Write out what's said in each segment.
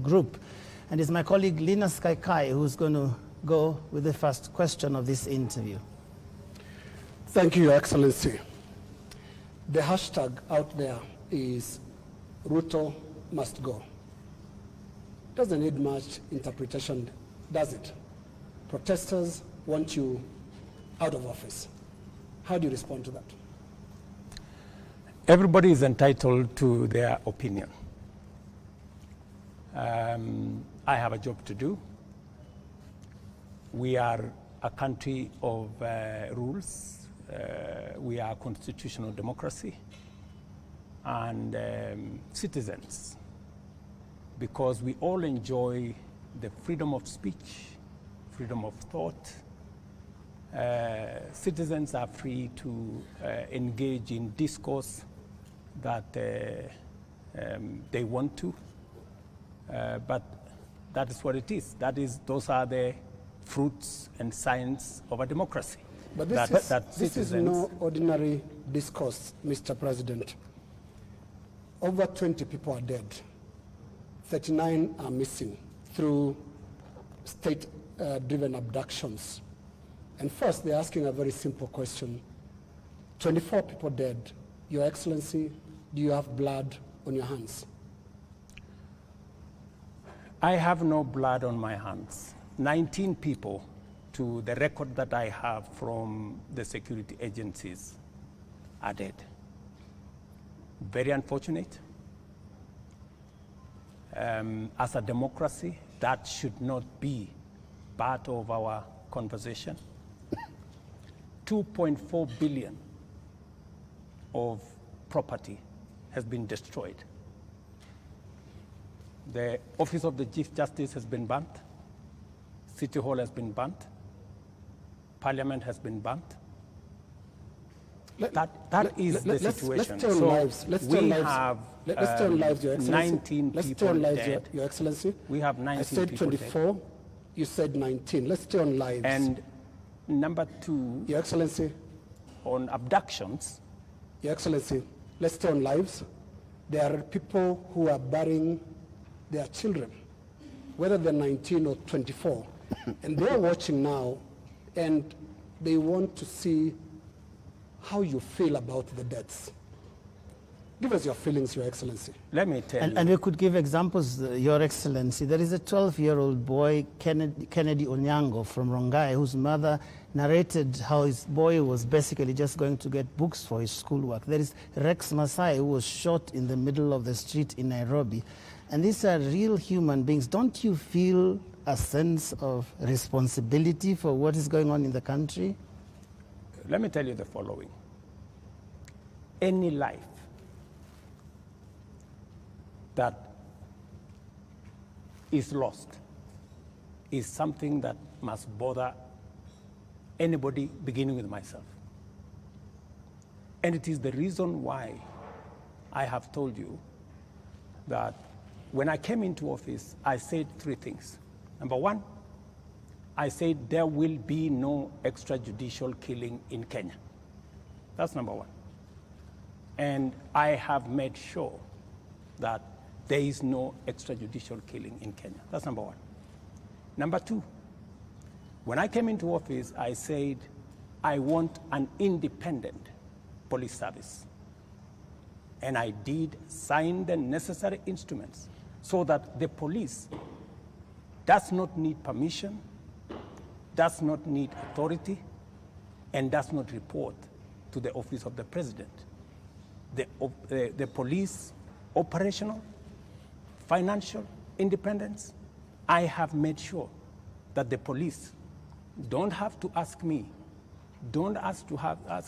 Group. And it's my colleague Lina Kaikai who's going to go with the first question of this interview. Thank you, Your Excellency. The hashtag out there is Ruto must go. Doesn't need much interpretation, does it? Protesters want you out of office. How do you respond to that? Everybody is entitled to their opinion. I have a job to do. We are a country of rules. We are a constitutional democracy and citizens, because we all enjoy the freedom of speech, freedom of thought. Citizens are free to engage in discourse that they want to. But that is what it is. Those are the fruits and signs of a democracy. But this is no ordinary discourse, Mr. President. Over 20 people are dead. 39 are missing through state-driven abductions. And first, they're asking a very simple question. 24 people dead. Your Excellency, do you have blood on your hands? I have no blood on my hands. 19 people, to the record that I have from the security agencies, are dead. Very unfortunate. As a democracy, that should not be part of our conversation. 2.4 billion of property has been destroyed. The Office of the Chief Justice has been burnt. City Hall has been burnt. Parliament has been burnt. That is the situation. Let's turn lives. Let's turn lives, Your Excellency. 19 let's people turn lives, dead. Your Excellency. We have 19 I said people 24. Dead. You said 19. Let's turn lives. And number two, Your Excellency. On abductions. Your Excellency, let's turn lives. There are people who are burying their children, whether they're 19 or 24, and they're watching now, and they want to see how you feel about the deaths. Give us your feelings, Your Excellency. Let me tell you. And we could give examples, Your Excellency. There is a 12-year-old boy, Kennedy Onyango from Rongai, whose mother narrated how his boy was basically just going to get books for his schoolwork. There is Rex Masai, who was shot in the middle of the street in Nairobi. And these are real human beings. Don't you feel a sense of responsibility for what is going on in the country? Let me tell you the following. Any life that is lost is something that must bother anybody, beginning with myself. And it is the reason why I have told you that when I came into office, I said three things. Number one, I said there will be no extrajudicial killing in Kenya. That's number one. And I have made sure that there is no extrajudicial killing in Kenya. That's number one. Number two, when I came into office, I said I want an independent police service. And I did sign the necessary instruments so that the police does not need permission, does not need authority, and does not report to the office of the president. The police operational, financial independence, I have made sure that the police don't have to ask me, don't ask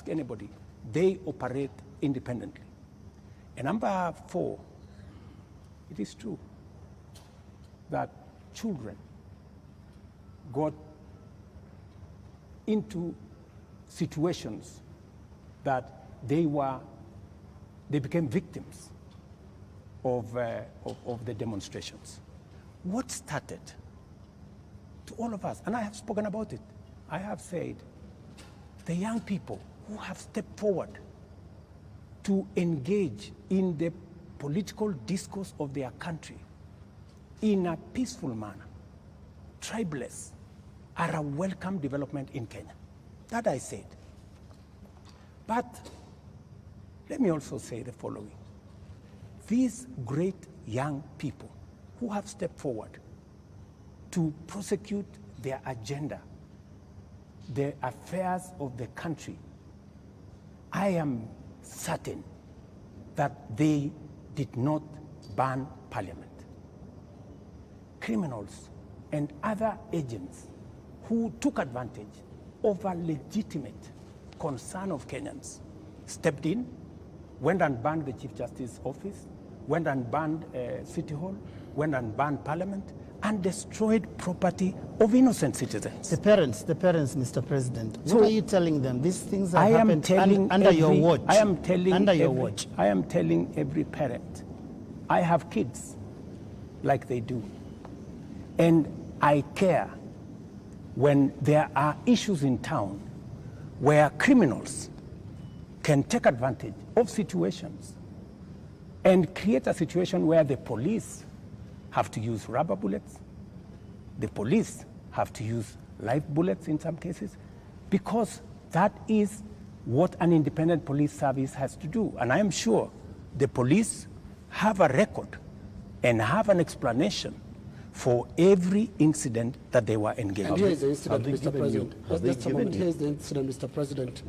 anybody. They operate independently. And number four, it is true that children got into situations that they became victims of the demonstrations. What started to all of us, and I have spoken about it, I have said, the young people who have stepped forward to engage in the political discourse of their country in a peaceful manner, tribalists are a welcome development in Kenya. That I said. But let me also say the following. These great young people who have stepped forward to prosecute their agenda, the affairs of the country, I am certain that they did not ban parliament. Criminals and other agents who took advantage of a legitimate concern of Kenyans stepped in, went and banned the Chief Justice's office, went and banned City Hall, went and banned Parliament, and destroyed property of innocent citizens. The parents, Mr. President, So what are you telling them? These things have happened under your watch. I am telling under your watch. I am telling every parent, I have kids like they do, and I care when there are issues in town where criminals can take advantage of situations and create a situation where the police have to use rubber bullets, the police have to use live bullets in some cases, because that is what an independent police service has to do. And I am sure the police have a record and have an explanation for every incident that they were engaged in. And here is the incident, Mr. President. Just a moment. Here is the incident, Mr. President.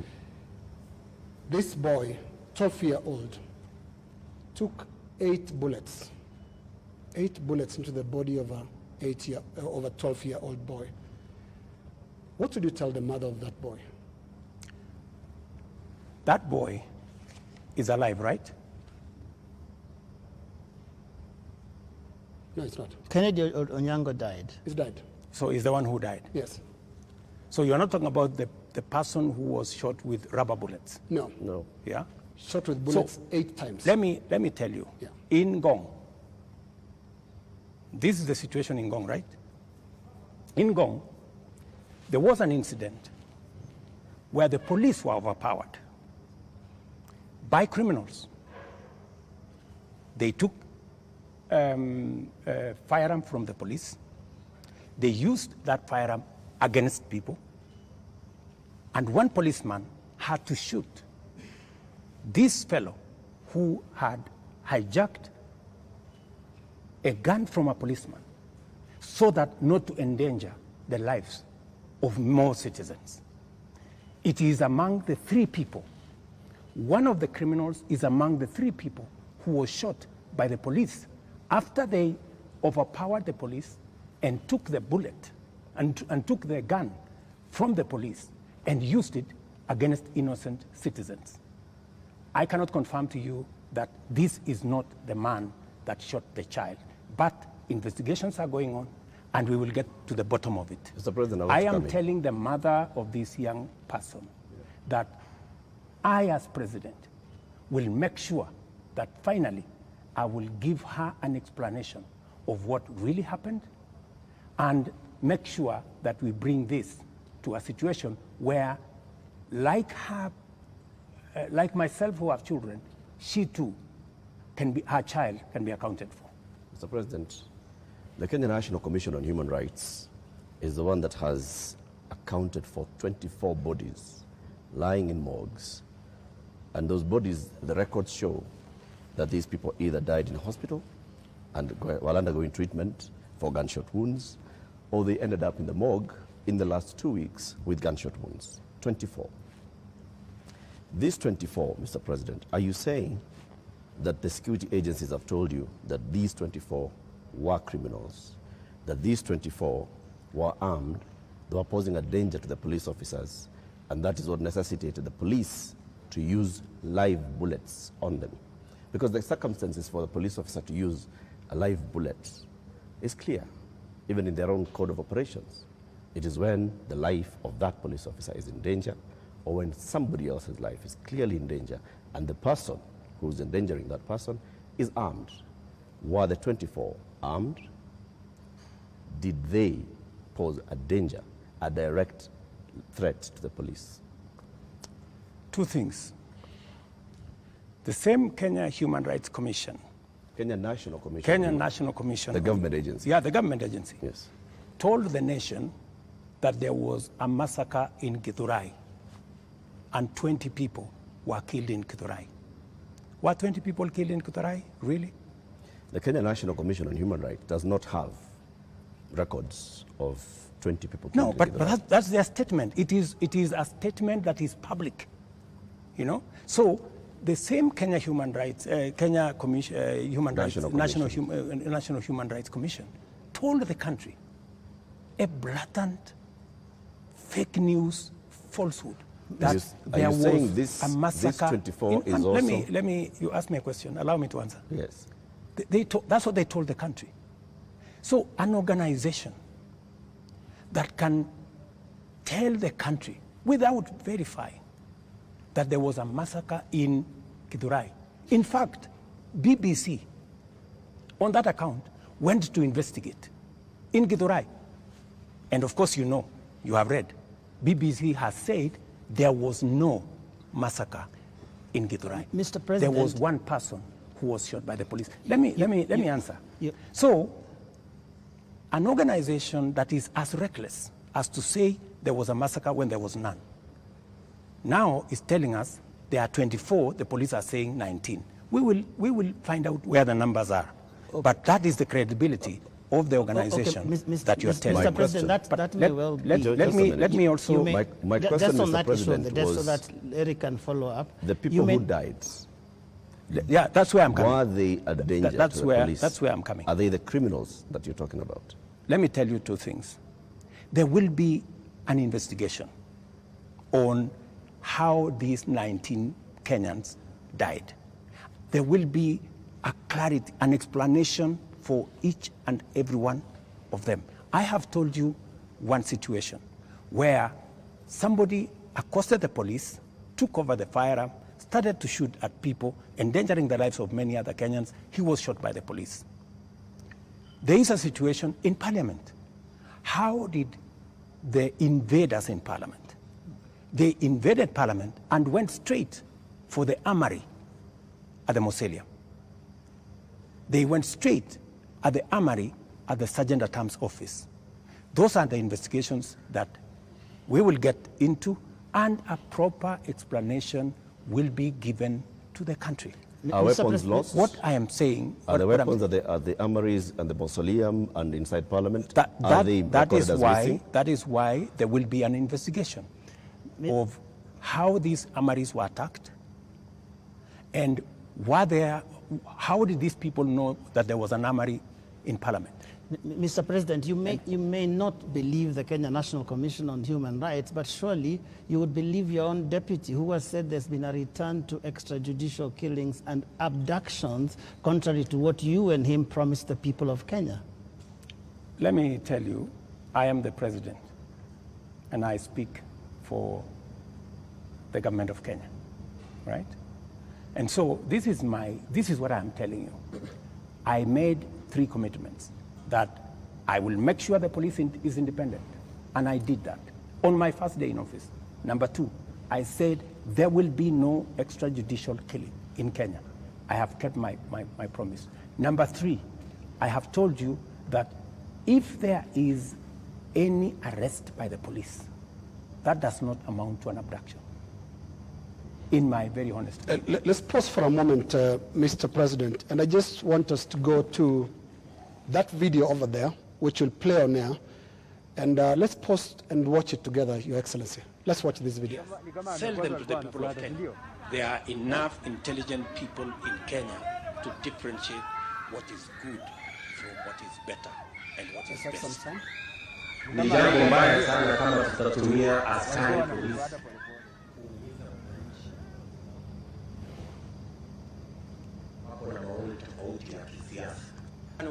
This boy, 12-year-old, took 8 bullets into the body of a 12-year-old boy. What would you tell the mother of that boy? That boy is alive, right? No, it's not. Kennedy Onyango died. He's died. So he's the one who died. Yes. So you're not talking about the person who was shot with rubber bullets? No. No. Yeah? Shot with bullets 8 times. Let me tell you. Yeah. In Ngong, this is the situation in Ngong, right? In Ngong, there was an incident where the police were overpowered by criminals. They took a firearm from the police. They used that firearm against people. And one policeman had to shoot this fellow who had hijacked a gun from a policeman so that not to endanger the lives of more citizens. It is among the 3 people. One of the criminals is among the 3 people who was shot by the police after they overpowered the police and took the bullet and took the gun from the police and used it against innocent citizens. I cannot confirm to you that this is not the man that shot the child, but investigations are going on and we will get to the bottom of it. Mr. President, I am telling the mother of this young person that I, as president, will make sure that finally I will give her an explanation of what really happened and make sure that we bring this to a situation where, like her, like myself who have children, she too can be, her child can be accounted for. Mr. President, the Kenya National Commission on Human Rights is the one that has accounted for 24 bodies lying in morgues. And those bodies, the records show that these people either died in hospital and while undergoing treatment for gunshot wounds, or they ended up in the morgue in the last 2 weeks with gunshot wounds. 24. These 24, Mr. President, are you saying that the security agencies have told you that these 24 were criminals, that these 24 were armed, they were posing a danger to the police officers, and that is what necessitated the police to use live bullets on them? Because the circumstances for the police officer to use a live bullet is clear, even in their own code of operations. It is when the life of that police officer is in danger, or when somebody else's life is clearly in danger, and the person who's endangering that person is armed. Were the 24 armed? Did they pose a danger, a direct threat to the police? 2 things. The same Kenya Human Rights Commission Kenya National Commission. Kenya National Commission. The government agency. Yeah, the government agency. Yes. Told the nation that there was a massacre in Githurai and 20 people were killed in Githurai. Were 20 people killed in Githurai? Really? The Kenya National Commission on Human Rights does not have records of 20 people killed. No, but that's their statement. It is a statement that is public, you know. So the same Kenya Human Rights, Kenya Commission, Human Rights, National Human Rights Commission, told the country a blatant fake news falsehood that there was a massacre. This 24 is also... Let me. You ask me a question. Allow me to answer. Yes. That's what they told the country. So an organization that can tell the country without verifying that there was a massacre in Githurai. In fact, BBC, on that account, went to investigate in Githurai. And of course, you have read, BBC has said there was no massacre in Githurai. Mr. President. There was one person who was shot by the police. Let me answer. So, an organization that is as reckless as to say there was a massacre when there was none, now is telling us there are 24, the police are saying 19. We will find out where the numbers are. Okay. But that is the credibility of the organization that you are telling. Mr. President, that may well be. Let me also... My question, just on Mr. that President, issue, just so that Eric can follow up. The people who died... Yeah, that's where I'm coming. Were they a danger to the police? That's where I'm coming. Are they the criminals that you're talking about? Let me tell you two things. There will be an investigation on how these 19 Kenyans died. There will be a clarity, an explanation for each and every one of them. I have told you one situation where somebody accosted the police, took over the firearm, started to shoot at people, endangering the lives of many other Kenyans. He was shot by the police. There is a situation in Parliament. How did the invaders in Parliament? They invaded Parliament and went straight for the armory at the Mausoleum. They went straight at the armory at the Sergeant at Arms office. Those are the investigations that we will get into, and a proper explanation will be given to the country. Are weapons lost? What I am saying... Are the weapons at the armories and the mausoleum and inside Parliament? That is why there will be an investigation of how these armories were attacked and how did these people know that there was an armory in Parliament. Mr. President, you may not believe the Kenya National Commission on Human Rights, but surely you would believe your own deputy who has said there's been a return to extrajudicial killings and abductions, contrary to what you and him promised the people of Kenya. Let me tell you, I am the president, and I speak for the government of Kenya, right? And so this is what I'm telling you. I made 3 commitments. That I will make sure the police is independent. And I did that on my first day in office. Number 2, I said there will be no extrajudicial killing in Kenya. I have kept my promise. Number 3, I have told you that if there is any arrest by the police, that does not amount to an abduction. In my very honest opinion. Let's pause for a moment, Mr. President, and I just want us to go to that video over there, which will play on air, and let's pause and watch it together, Your Excellency. Let's watch this video. Sell them to the people of Kenya. There are enough intelligent people in Kenya to differentiate what is good from what is better and what is best. Ni jambo mbaya sana kama tutatumia askari polisi. Hapo na maoni tofauti ya kisiasa.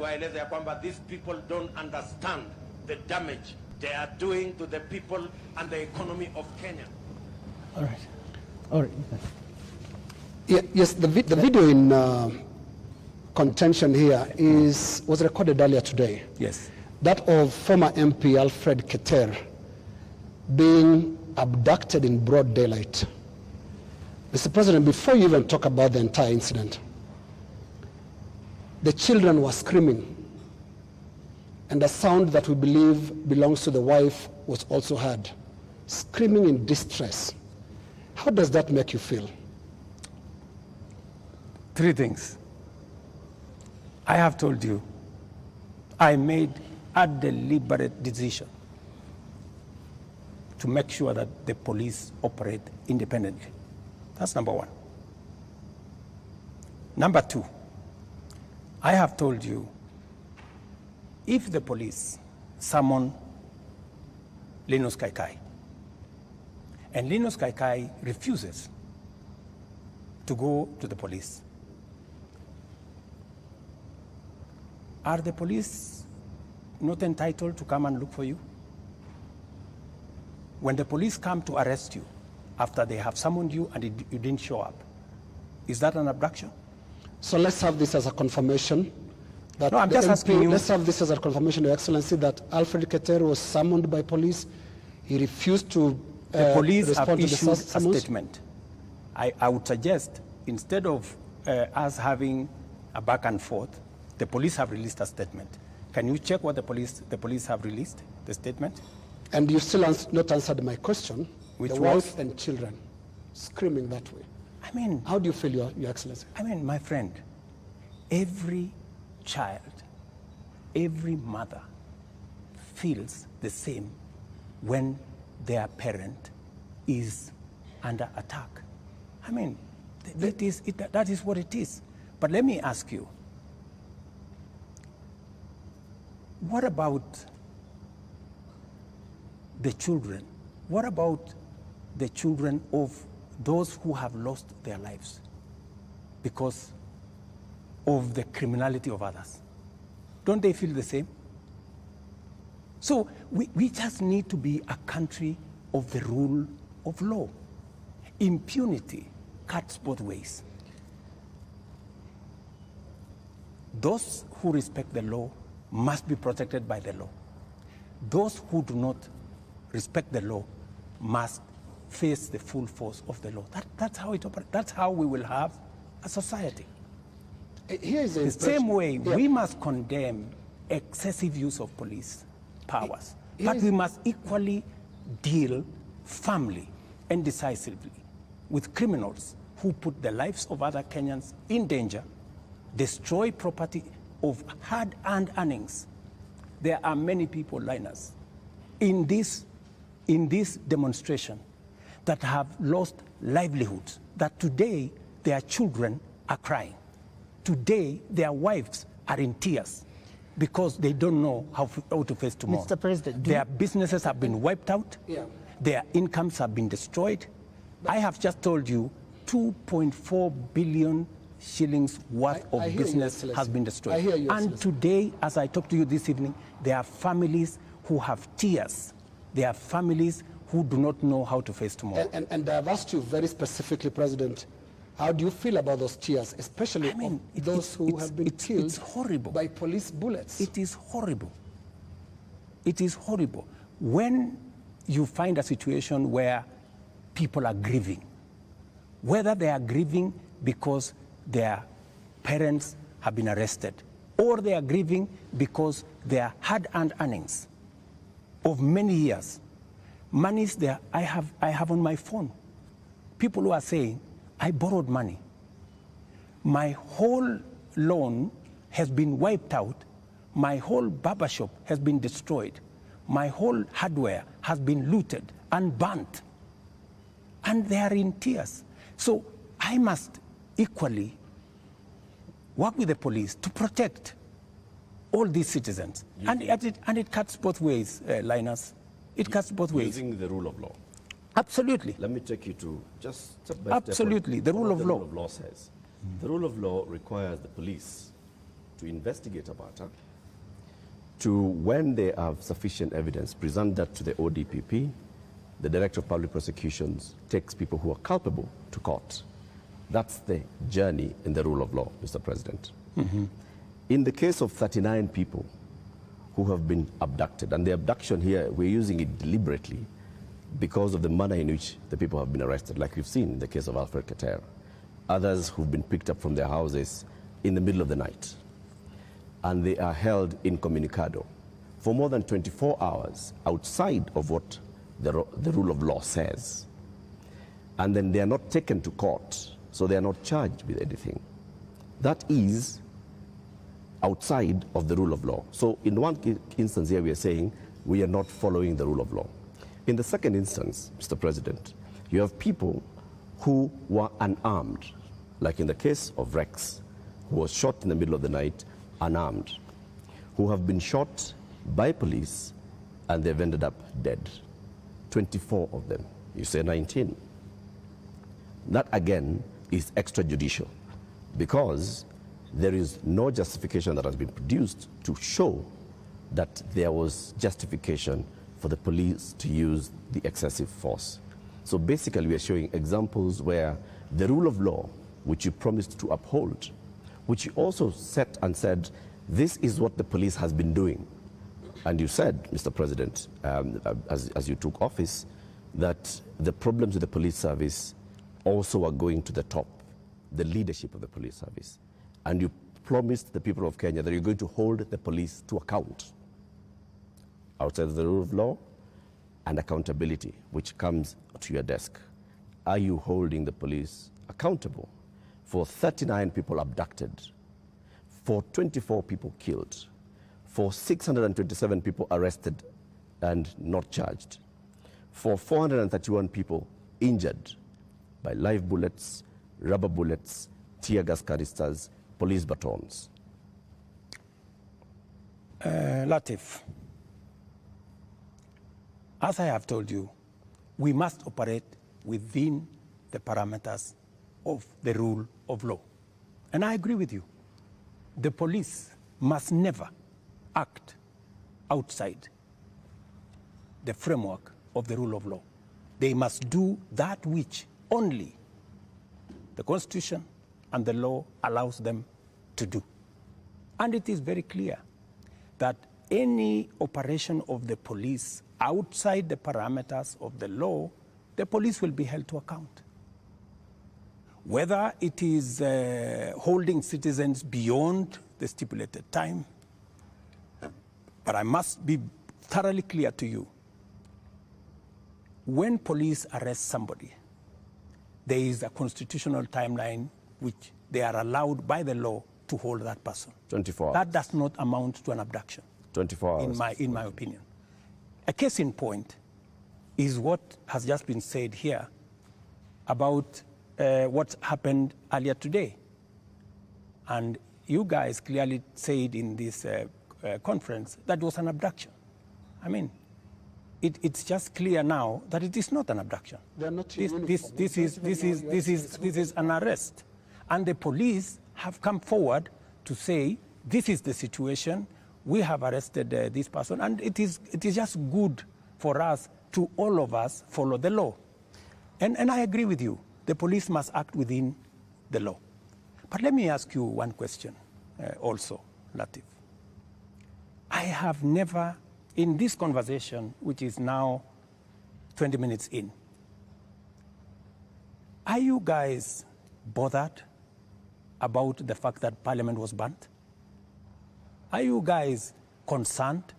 Waeleza ya kwamba these people don't understand the damage they are doing to the people and the economy of Kenya. All right. Yes, the video in contention here was recorded earlier today. Yes. That of former MP Alfred Keter being abducted in broad daylight. Mr. President, before you even talk about the entire incident, The children were screaming, and a sound that we believe belongs to the wife was also heard, screaming in distress. How does that make you feel? Three things. I have told you, I made a deliberate decision to make sure that the police operate independently. That's number one. Number two, I have told you, if the police summon Linus Kaikai, and Linus Kaikai refuses to go to the police, are the police not entitled to come and look for you? When the police come to arrest you after they have summoned you and you didn't show up, is that an abduction? So let's have this as a confirmation. That no, I'm just asking you. Let's have this as a confirmation, Your Excellency, that Alfred Keter was summoned by police. He refused to the police have respond to issued the a summons. statement. I would suggest, instead of us having a back and forth, the police have released a statement. Can you check what the police have released, the statement? And you still not answered my question. Which the was? wife and children screaming that way. I mean, how do you feel, Your Excellency? I mean, my friend, every child, every mother feels the same when their parent is under attack. I mean, that is what it is. But let me ask you, what about the children? What about the children of those who have lost their lives because of the criminality of others? Don't they feel the same? So we just need to be a country of the rule of law. Impunity cuts both ways. Those who respect the law must be protected by the law. Those who do not respect the law must face the full force of the law. That's how it operates. That's how we will have a society. Here is the same way, we must condemn excessive use of police powers, but we must equally deal firmly and decisively with criminals who put the lives of other Kenyans in danger, destroy property of hard-earned earnings. There are many people, Linus, in this demonstration that have lost livelihoods, that today their children are crying. Today their wives are in tears because they don't know how to face tomorrow. Mr. President, their businesses have been wiped out. Yeah. Their incomes have been destroyed. I have just told you 2.4 billion shillings worth of business has been destroyed. I hear you, and today, as I talk to you this evening, there are families who have tears. There are families who do not know how to face tomorrow. And I've asked you very specifically, President, how do you feel about those tears, especially those who have been killed by police bullets? It is horrible. It is horrible. When you find a situation where people are grieving, whether they are grieving because their parents have been arrested, or they are grieving because their hard-earned earnings of many years, monies there, I have on my phone, people who are saying, I borrowed money. My whole loan has been wiped out. My whole barber shop has been destroyed. My whole hardware has been looted and burnt. And they are in tears. So I must equally work with the police to protect all these citizens. And it cuts both ways, Linus. It cuts both ways. Using the rule of law. Absolutely. Let me take you to just step by step. Absolutely, the rule of law. The rule of law says. The rule of law requires the police to investigate a matter, to, when they have sufficient evidence, present that to the ODPP. The Director of Public Prosecutions takes people who are culpable to court. That's the journey in the rule of law, Mr. President. In the case of 39 people who have been abducted, and the abduction here, we're using it deliberately because of the manner in which the people have been arrested, like we've seen in the case of Alfred Keter. Others who've been picked up from their houses in the middle of the night. and they are held incommunicado for more than 24 hours outside of what the rule of law says. And then they are not taken to court, so they are not charged with anything. That is outside of the rule of law. So in one instance here, we are saying we are not following the rule of law. In the second instance, Mr. President, you have people who were unarmed, like in the case of Rex, who was shot in the middle of the night, unarmed, who have been shot by police and they've ended up dead. 24 of them. You say 19. That again is extrajudicial because there is no justification that has been produced to show that there was justification for the police to use the excessive force. So basically we are showing examples where the rule of law, which you promised to uphold, which you also set and said, this is what the police has been doing. And you said, Mr. President, as you took office, that the problems with the police service also are going to the top, the leadership of the police service. And you promised the people of Kenya that you're going to hold the police to account outside of the rule of law and accountability, which comes to your desk. Are you holding the police accountable for 39 people abducted, for 24 people killed, for 627 people arrested and not charged, for 431 people injured by live bullets, rubber bullets, tear gas canisters, police batons? Latif, as I have told you, we must operate within the parameters of the rule of law. And I agree with you. The police must never act outside the framework of the rule of law. They must do that which only the Constitution and the law allows them to do. And it is very clear that any operation of the police outside the parameters of the law, the police will be held to account. Whether it is holding citizens beyond the stipulated time, but I must be thoroughly clear to you. When police arrest somebody, there is a constitutional timeline which they are allowed by the law to hold that person. 24 hours. That does not amount to an abduction. 24 hours. In my opinion. A case in point is what has just been said here about what happened earlier today. And you guys clearly said in this conference that it was an abduction. I mean, it's just clear now that it is not an abduction. They're not This is an arrest. And the police have come forward to say, this is the situation, we have arrested this person, and it is just good for us to all of us follow the law. And I agree with you. The police must act within the law. But let me ask you one question also, Latif. I have never, in this conversation, which is now 20 minutes in, are you guys bothered about the fact that Parliament was burnt? Are you guys concerned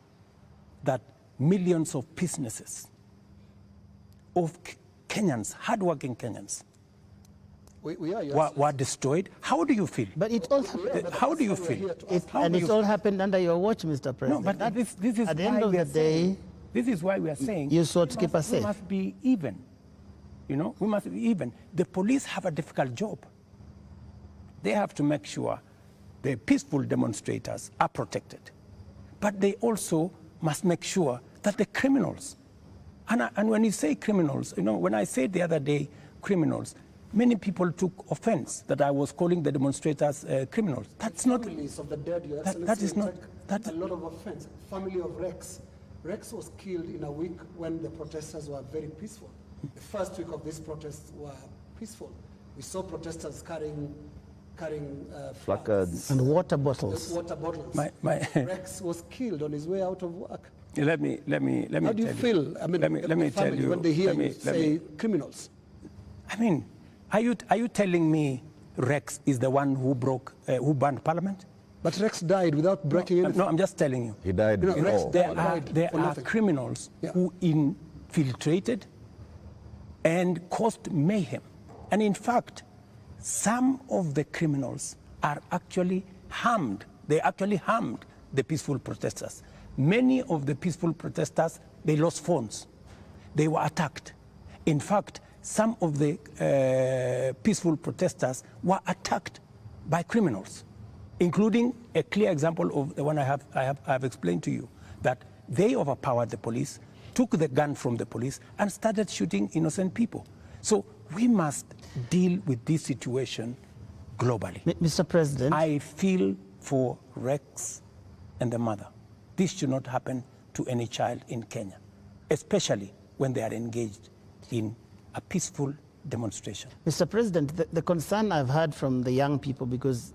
that millions of businesses, of Kenyans, hardworking Kenyans, were destroyed? How do you feel? But it all How do you feel? It all happened under your watch, Mr. President. No, but this is at the end of the day, this is why we are saying you sought to keep us safe. We must be even. You know, we must be even. The police have a difficult job. They have to make sure the peaceful demonstrators are protected. But they also must make sure that the criminals, and when you say criminals, you know, when I said the other day criminals, many people took offense that I was calling the demonstrators criminals. That's not. Families of the dead, Your Excellency, that is not. That's a lot of offense. Family of Rex. Rex was killed in a week when the protesters were very peaceful. The first week of these protests were peaceful. We saw protesters carrying placards and water bottles. Water bottles. Rex was killed on his way out of work. Let me. How do you feel? I mean, let me tell you when they hear you say criminals. I mean, are you telling me Rex is the one who burned Parliament? But Rex died without breaking anything. No, I'm just telling you. He died before. Rex There for are nothing. criminals Yeah. who infiltrated and caused mayhem. And in fact, some of the criminals are actually harmed. They actually harmed the peaceful protesters. Many of the peaceful protesters, they lost phones. They were attacked. In fact, some of the peaceful protesters were attacked by criminals, including a clear example of the one I have explained to you, that they overpowered the police, took the gun from the police, and started shooting innocent people. So we must deal with this situation globally. Mr. President. I feel for Rex and the mother. This should not happen to any child in Kenya, especially when they are engaged in a peaceful demonstration. Mr. President, the concern I've heard from the young people, because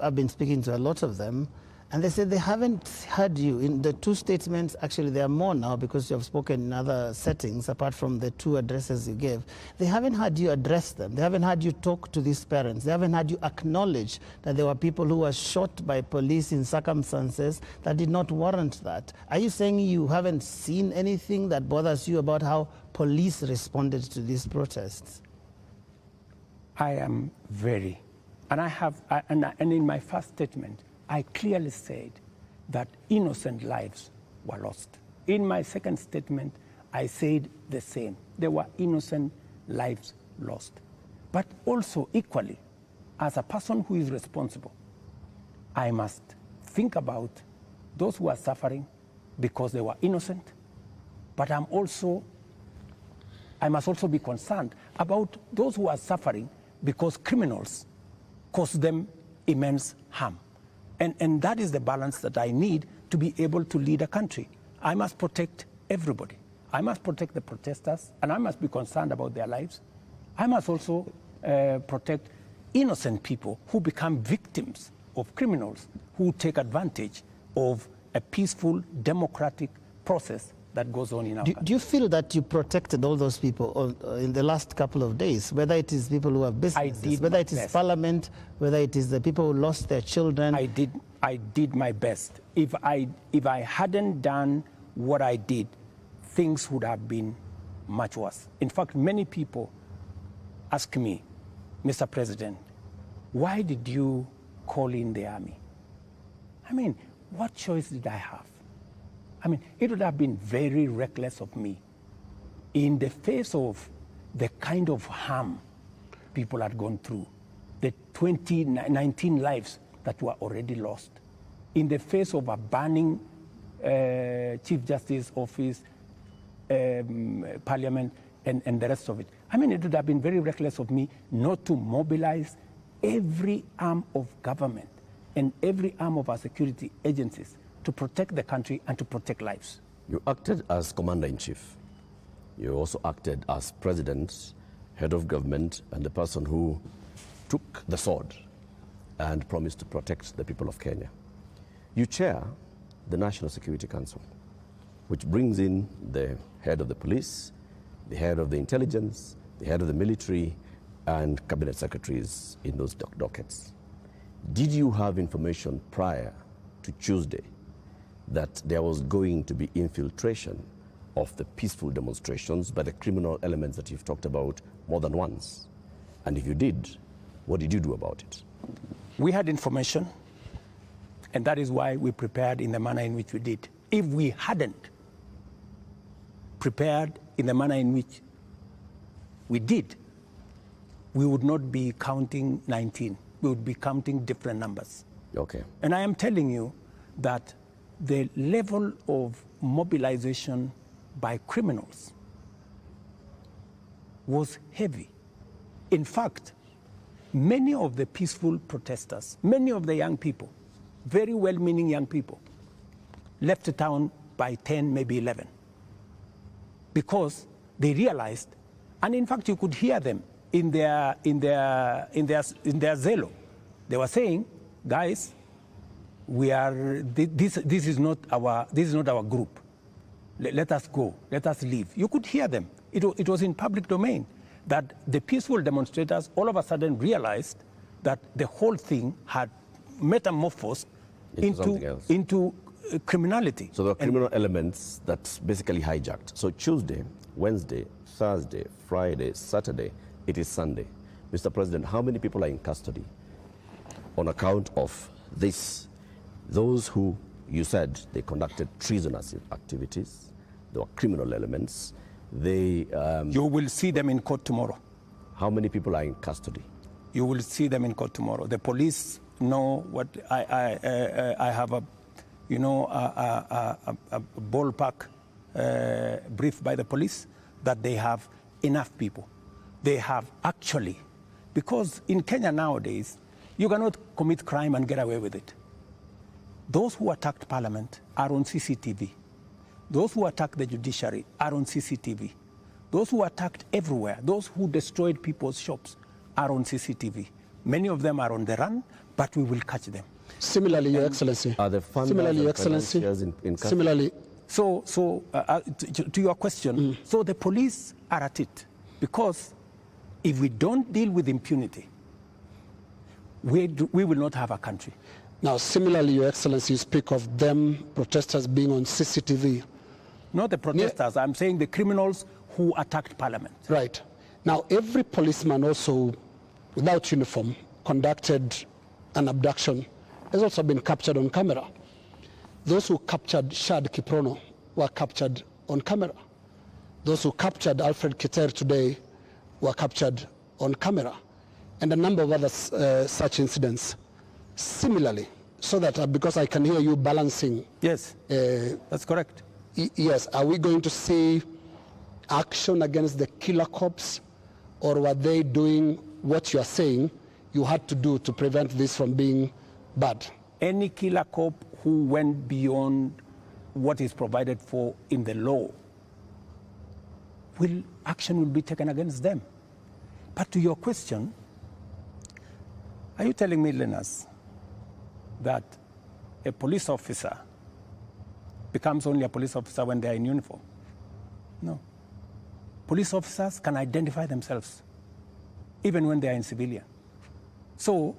I've been speaking to a lot of them, and they said they haven't heard you. In the two statements, actually there are more now because you have spoken in other settings apart from the two addresses you gave. They haven't heard you address them. They haven't heard you talk to these parents. They haven't heard you acknowledge that there were people who were shot by police in circumstances that did not warrant that. Are you saying you haven't seen anything that bothers you about how police responded to these protests? I am very, and in my first statement, I clearly said that innocent lives were lost. In my second statement, I said the same. There were innocent lives lost. But also equally, as a person who is responsible, I must think about those who are suffering because they were innocent, but I must also be concerned about those who are suffering because criminals cause them immense harm. And that is the balance that I need to be able to lead a country. I must protect everybody. I must protect the protesters, and I must be concerned about their lives. I must also protect innocent people who become victims of criminals who take advantage of a peaceful, democratic process that goes on in our country. Do you feel that you protected all those people in the last couple of days, whether it is people who have businesses, whether it is Parliament, whether it is the people who lost their children? I did my best. If I hadn't done what I did, things would have been much worse. In fact, many people ask me, Mr. President, why did you call in the army? I mean, what choice did I have? I mean, it would have been very reckless of me in the face of the kind of harm people had gone through, the 19 lives that were already lost, in the face of a burning Chief Justice office, Parliament, and the rest of it. I mean, it would have been very reckless of me not to mobilize every arm of government and every arm of our security agencies to protect the country and to protect lives. You acted as Commander-in-Chief. You also acted as President, Head of Government, and the person who took the sword and promised to protect the people of Kenya. You chair the National Security Council, which brings in the head of the police, the head of the intelligence, the head of the military, and cabinet secretaries in those dockets. Did you have information prior to Tuesday that there was going to be infiltration of the peaceful demonstrations by the criminal elements that you've talked about more than once? And if you did, what did you do about it? We had information, and that is why we prepared in the manner in which we did. If we hadn't prepared in the manner in which we did, we would not be counting 19. We would be counting different numbers. Okay. And I am telling you that the level of mobilization by criminals was heavy. In fact, many of the peaceful protesters, many of the young people, very well-meaning young people, left the town by 10, maybe 11, because they realized, and in fact you could hear them in their zelo. They were saying, guys, this is not our group. Let us go. Let us leave. You could hear them. It was in public domain that the peaceful demonstrators all of a sudden realized that the whole thing had metamorphosed something else. into criminality. So there are criminal elements that basically hijacked. So Tuesday, Wednesday, Thursday, Friday, Saturday, it is Sunday. Mr. President, how many people are in custody on account of this? Those who you said they conducted treasonous activities, there were criminal elements. They, you will see them in court tomorrow. How many people are in custody? You will see them in court tomorrow. The police know what I have a, you know, a ballpark brief by the police that they have enough people. They have actually, because in Kenya nowadays, you cannot commit crime and get away with it. Those who attacked Parliament are on CCTV. Those who attacked the judiciary are on CCTV. Those who attacked everywhere, those who destroyed people's shops are on CCTV. Many of them are on the run, but we will catch them. Similarly, Your Excellency. Are the funders Similarly, Your and Excellency. financiers in custody? Similarly. To your question, so the police are at it, because if we don't deal with impunity, we will not have a country. Now, similarly, Your Excellency, you speak of them, protesters being on CCTV. Not the protesters, I'm saying the criminals who attacked Parliament. Right. Now, every policeman also, without uniform, conducted an abduction, has also been captured on camera. Those who captured Shad Kiprono were captured on camera. Those who captured Alfred Keter today were captured on camera. And a number of other such incidents. Similarly, so that because I can hear you balancing. Yes, that's correct. Yes, are we going to see action against the killer cops, or were they doing what you are saying you had to do to prevent this from being bad? Any killer cop who went beyond what is provided for in the law, action will be taken against them. But to your question, are you telling me, Linus, that a police officer becomes only a police officer when they are in uniform? No. Police officers can identify themselves even when they are in civilian. So,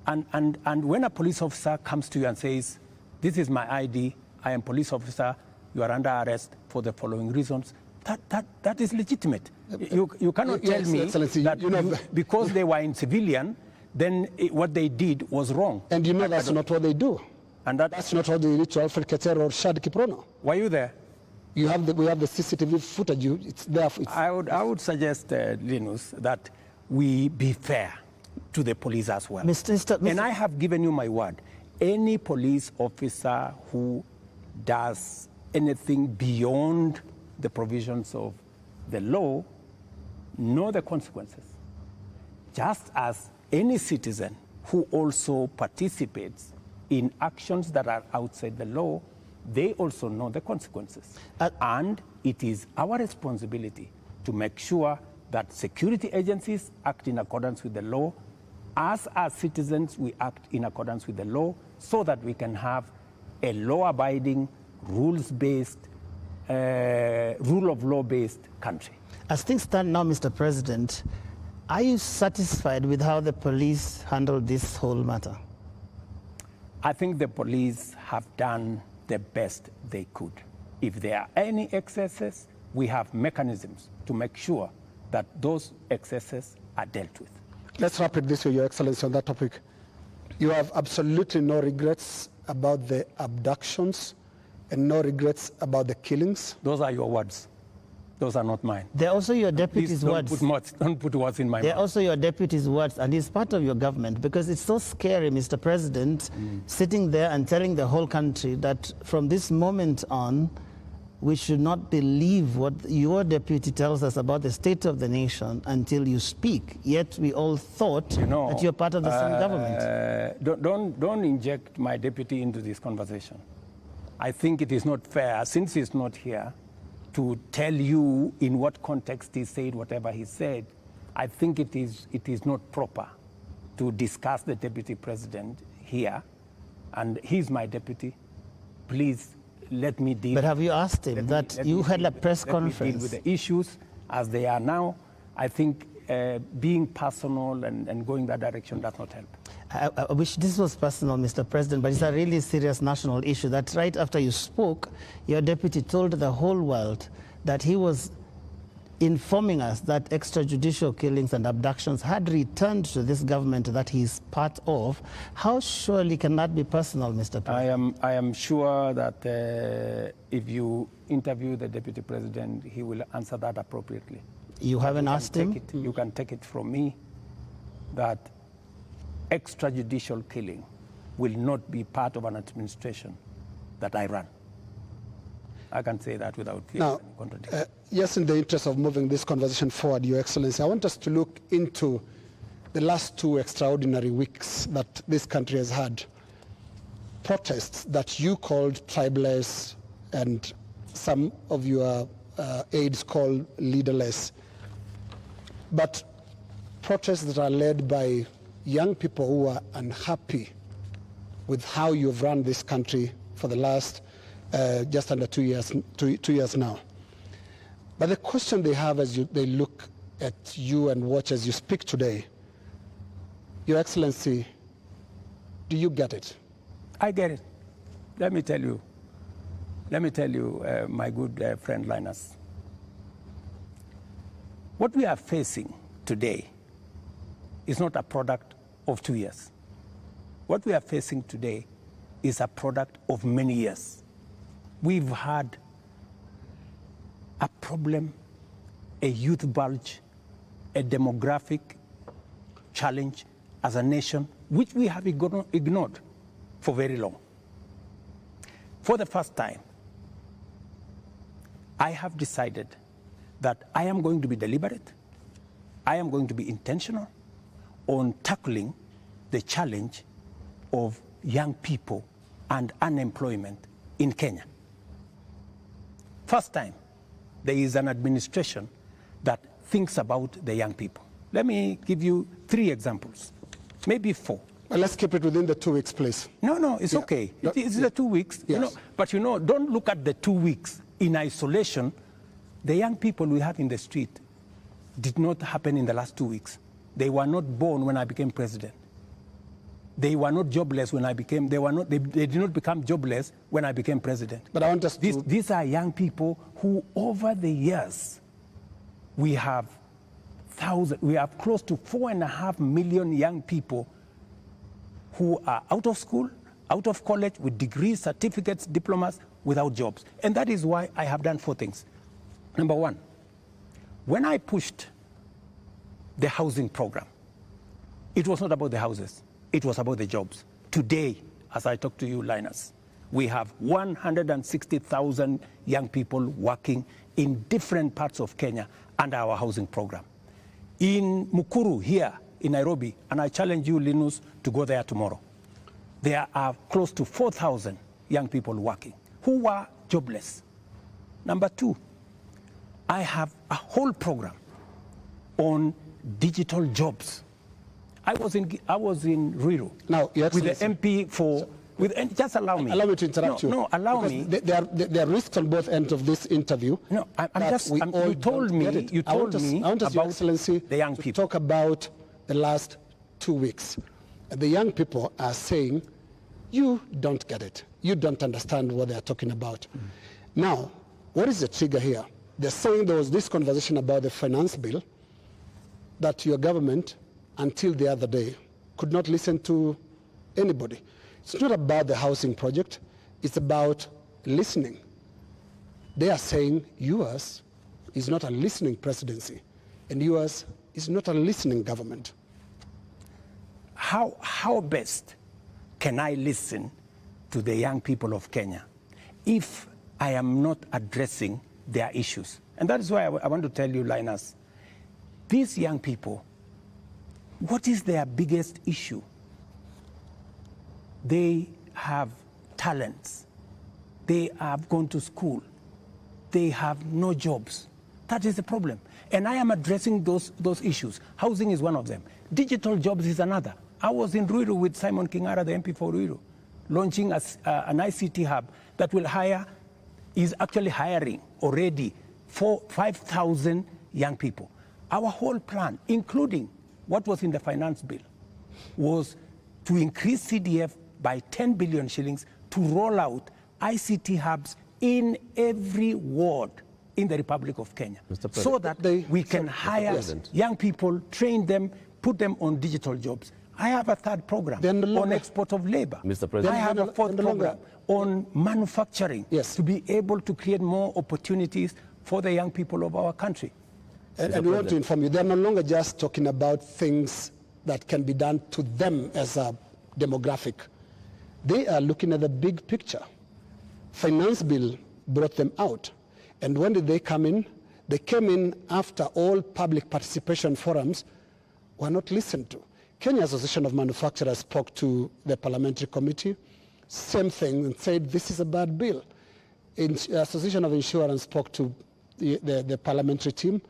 and when a police officer comes to you and says, this is my ID, I am police officer, you are under arrest for the following reasons, that is legitimate. You cannot tell me that because they were in civilian, then what they did was wrong. And you know that's not what they do. And that's not what they did to Alfred Keter or Shad Kiprono. Were you there? We have the CCTV footage. It's there. I would suggest, Linus, that we be fair to the police as well. Mr. And I have given you my word. Any police officer who does anything beyond the provisions of the law know the consequences. Just as any citizen who also participates in actions that are outside the law, they also know the consequences. And it is our responsibility to make sure that security agencies act in accordance with the law. As citizens, we act in accordance with the law so that we can have a law-abiding, rules-based, rule of law-based country. As things stand now, Mr. President, are you satisfied with how the police handled this whole matter? I think the police have done the best they could. If there are any excesses, we have mechanisms to make sure that those excesses are dealt with. Let's wrap it this way, Your Excellency, on that topic. You have absolutely no regrets about the abductions and no regrets about the killings? Those are your words. Those are not mine. They're also your deputy's words. Don't put words in my mouth. They're also your deputy's words, and he's part of your government, because it's so scary, Mr. President, sitting there and telling the whole country that from this moment on, we should not believe what your deputy tells us about the state of the nation until you speak. Yet we all thought that you're part of the same government. Don't inject my deputy into this conversation. I think it is not fair, since he's not here, to tell you in what context he said whatever he said. I think it is not proper to discuss the deputy president here, and he's my deputy. Please let me deal. But have you asked him that you had a press conference? Let me deal with the issues as they are now. I think being personal and going that direction does not help. I wish this was personal, Mr. President, but it's a really serious national issue that right after you spoke, your deputy told the whole world that he was informing us that extrajudicial killings and abductions had returned to this government that he's part of. How surely can that be personal, Mr. President? I am sure that if you interview the Deputy President, he will answer that appropriately. You haven't asked him? You can take it from me that extrajudicial killing will not be part of an administration that I run. I can say that without fear of any contradiction. Yes, in the interest of moving this conversation forward, Your Excellency, I want us to look into the last 2 extraordinary weeks that this country has had. Protests that you called tribeless and some of your aides called leaderless. But protests that are led by young people who are unhappy with how you've run this country for the last just under 2 years now. But the question they have as they look at you and watch as you speak today, Your Excellency, do you get it? I get it. Let me tell you, my good friend Linus, what we are facing today is not a product of 2 years. What we are facing today is a product of many years. We've had a problem, a youth bulge, a demographic challenge as a nation, which we have ignored for very long. For the first time, I have decided that I am going to be deliberate, I am going to be intentional on tackling the challenge of young people and unemployment in Kenya. First time, there is an administration that thinks about the young people. Let me give you 3 examples, maybe 4. Well, let's keep it within the 2 weeks, please. No, it's okay. It's the 2 weeks. Yes. But don't look at the 2 weeks in isolation. The young people we have in the street did not happen in the last 2 weeks. They were not born when I became president. They were not jobless when I became, they did not become jobless when I became president. But I want us to... These are young people who over the years, we have close to 4.5 million young people who are out of school, out of college, with degrees, certificates, diplomas, without jobs. And that is why I have done 4 things. Number 1, when I pushed the housing program, it was not about the houses. It was about the jobs. Today, as I talk to you, Linus, we have 160,000 young people working in different parts of Kenya under our housing program. In Mukuru, here in Nairobi, and I challenge you, Linus, to go there tomorrow, there are close to 4,000 young people working who were jobless. Number 2, I have a whole program on digital jobs. I was in Ruto now, with the MP for... just allow me. Allow me to interrupt you. No, allow me. There are risks on both ends of this interview. No, you told me about Your Excellency the young people. Talk about the last 2 weeks. The young people are saying, you don't get it. You don't understand what they're talking about. Now, what is the trigger here? They're saying there was this conversation about the finance bill that your government, until the other day, could not listen to anybody. It's not about the housing project. It's about listening. They are saying yours is not a listening presidency, and yours is not a listening government. How best can I listen to the young people of Kenya if I am not addressing their issues? And that is why I want to tell you, Linus, these young people, what is their biggest issue? They have talents. They have gone to school. They have no jobs. That is the problem. And I am addressing those issues. Housing is one of them. Digital jobs is another. I was in Ruto with Simon Kingara, the MP for Ruto, launching an ICT hub that will is actually hiring already 5,000 young people. Our whole plan, including what was in the finance bill, was to increase CDF by 10 billion shillings to roll out ICT hubs in every ward in the Republic of Kenya, so that we can hire young people, train them, put them on digital jobs. I have a third program on export of labor. Mr. President. I have a fourth program on manufacturing, to be able to create more opportunities for the young people of our country. And we want to inform you, they're no longer just talking about things that can be done to them as a demographic. They are looking at the big picture. Finance bill brought them out. And when did they come in? They came in after all public participation forums were not listened to. Kenya Association of Manufacturers spoke to the parliamentary committee, same thing, and said this is a bad bill. Association of Insurance spoke to the parliamentary team,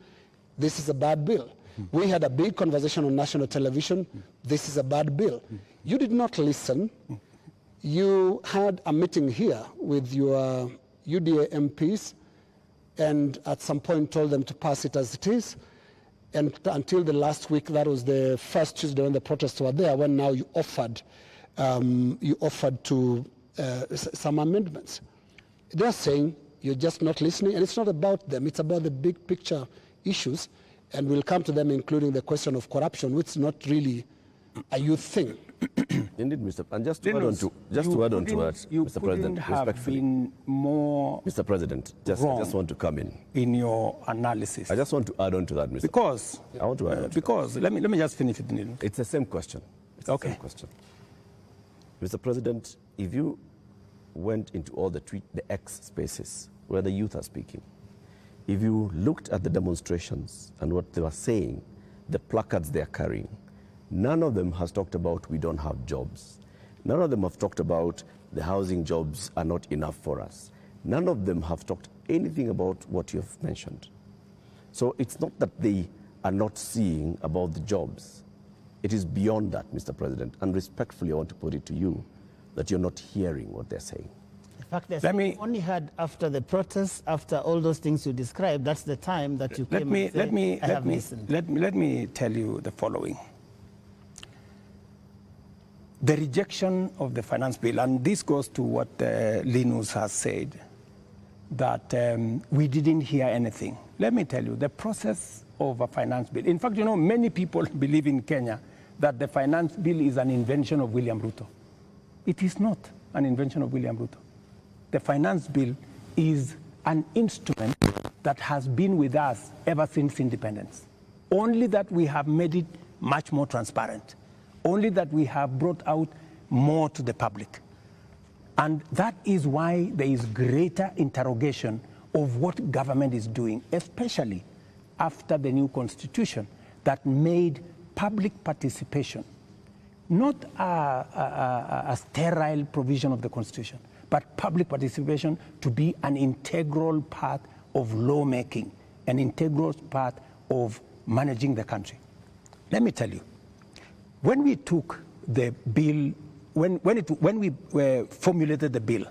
this is a bad bill. We had a big conversation on national television, this is a bad bill. You did not listen. You had a meeting here with your UDA MPs, and at some point told them to pass it as it is. And until the last week, that was the first Tuesday when the protests were there, when now you offered to some amendments. They're saying you're just not listening, and it's not about them, it's about the big picture issues, and we'll come to them, including the question of corruption, which is not really a youth thing. Indeed, Mr. And just to add on to that, Mr. President, respectfully, been more Mr. President, I just want to come in your analysis. I just want to add on to that, Mr. Because I want to add on to because that. let me just finish it, Nilo. It's the same question. It's the same question. Mr. President, if you went into all the X spaces where the youth are speaking, if you looked at the demonstrations and what they were saying, the placards they are carrying, none of them has talked about we don't have jobs. None of them have talked about the housing jobs are not enough for us. None of them have talked anything about what you have mentioned. So it's not that they are not seeing about the jobs. It is beyond that, Mr. President. And respectfully, I want to put it to you that you're not hearing what they're saying. In fact, they only had after the protests, after all those things you described, that's the time that you came and said, I have listened. Let me tell you the following. The rejection of the finance bill, and this goes to what Linus has said, that we didn't hear anything. Let me tell you, the process of a finance bill, in fact, you know, many people believe in Kenya that the finance bill is an invention of William Ruto. It is not an invention of William Ruto. The finance bill is an instrument that has been with us ever since independence. Only that we have made it much more transparent. Only that we have brought out more to the public. And that is why there is greater interrogation of what government is doing, especially after the new constitution that made public participation not a sterile provision of the constitution, but public participation to be an integral part of lawmaking, an integral part of managing the country. Let me tell you, when we took the bill, when we formulated the bill,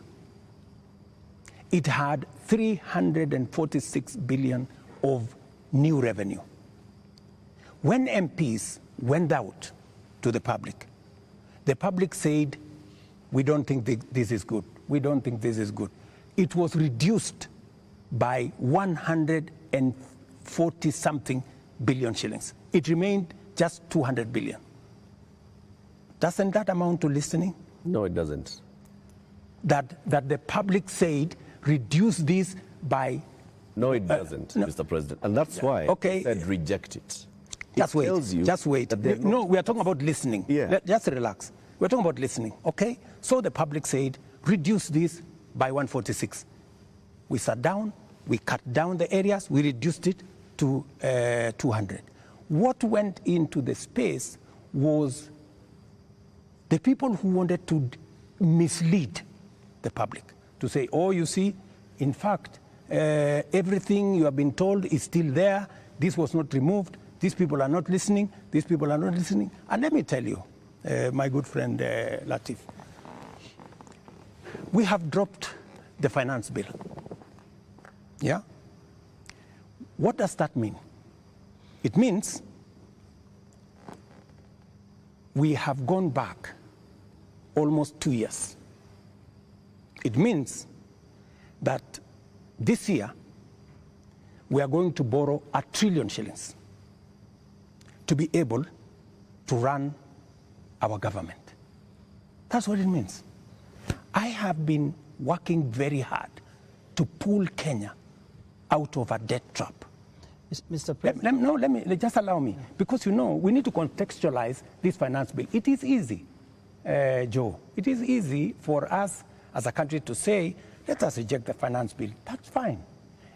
it had 346 billion of new revenue. When MPs went out to the public said, we don't think this is good. We don't think this is good. It was reduced by 140-something billion shillings. It remained just 200 billion. Doesn't that amount to listening? No, it doesn't. That the public said, reduce this by... No, it doesn't, no. Mr. President. And that's why I said reject it. Just wait. Just wait. No, we are talking about listening. Yeah. Just relax. We're talking about listening, okay? So the public said, reduce this by 146. We sat down, we cut down the areas, we reduced it to 200. What went into the space was the people who wanted to mislead the public, to say, oh, you see, in fact, everything you have been told is still there, this was not removed, these people are not listening, these people are not listening. And let me tell you, my good friend Latif, we have dropped the finance bill. Yeah? What does that mean? It means we have gone back almost 2 years. It means that this year we are going to borrow 1 trillion shillings to be able to run our government. That's what it means. I have been working very hard to pull Kenya out of a debt trap. Mr. President. Let me just allow me, because we need to contextualize this finance bill. It is easy, Joe. It is easy for us as a country to say, let us reject the finance bill. That's fine.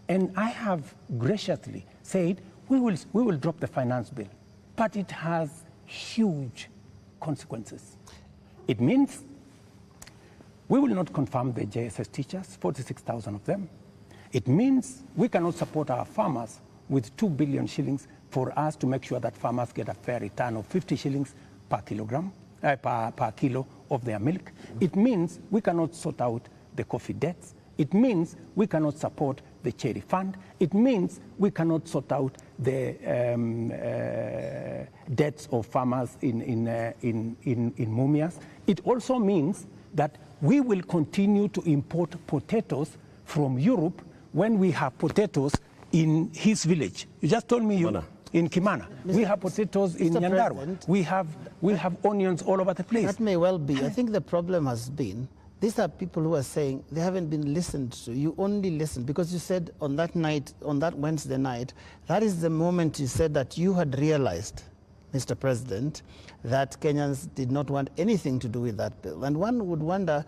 And I have graciously said, we will drop the finance bill. But it has huge consequences. It means we will not confirm the JSS teachers, 46,000 of them. It means we cannot support our farmers with 2 billion shillings for us to make sure that farmers get a fair return of 50 shillings per kilogram, per kilo of their milk. It means we cannot sort out the coffee debts. It means we cannot support the cherry fund. It means we cannot sort out the debts of farmers in Mumias. It also means that we will continue to import potatoes from Europe when we have potatoes in his village. You just told me in Kimana. We have potatoes in Nyandarua. We have onions all over the place. That may well be. I think the problem has been, these are people who are saying they haven't been listened to. You only listen because you said on that night, on that Wednesday night, that is the moment you said that you had realized, Mr. President, that Kenyans did not want anything to do with that bill. And one would wonder,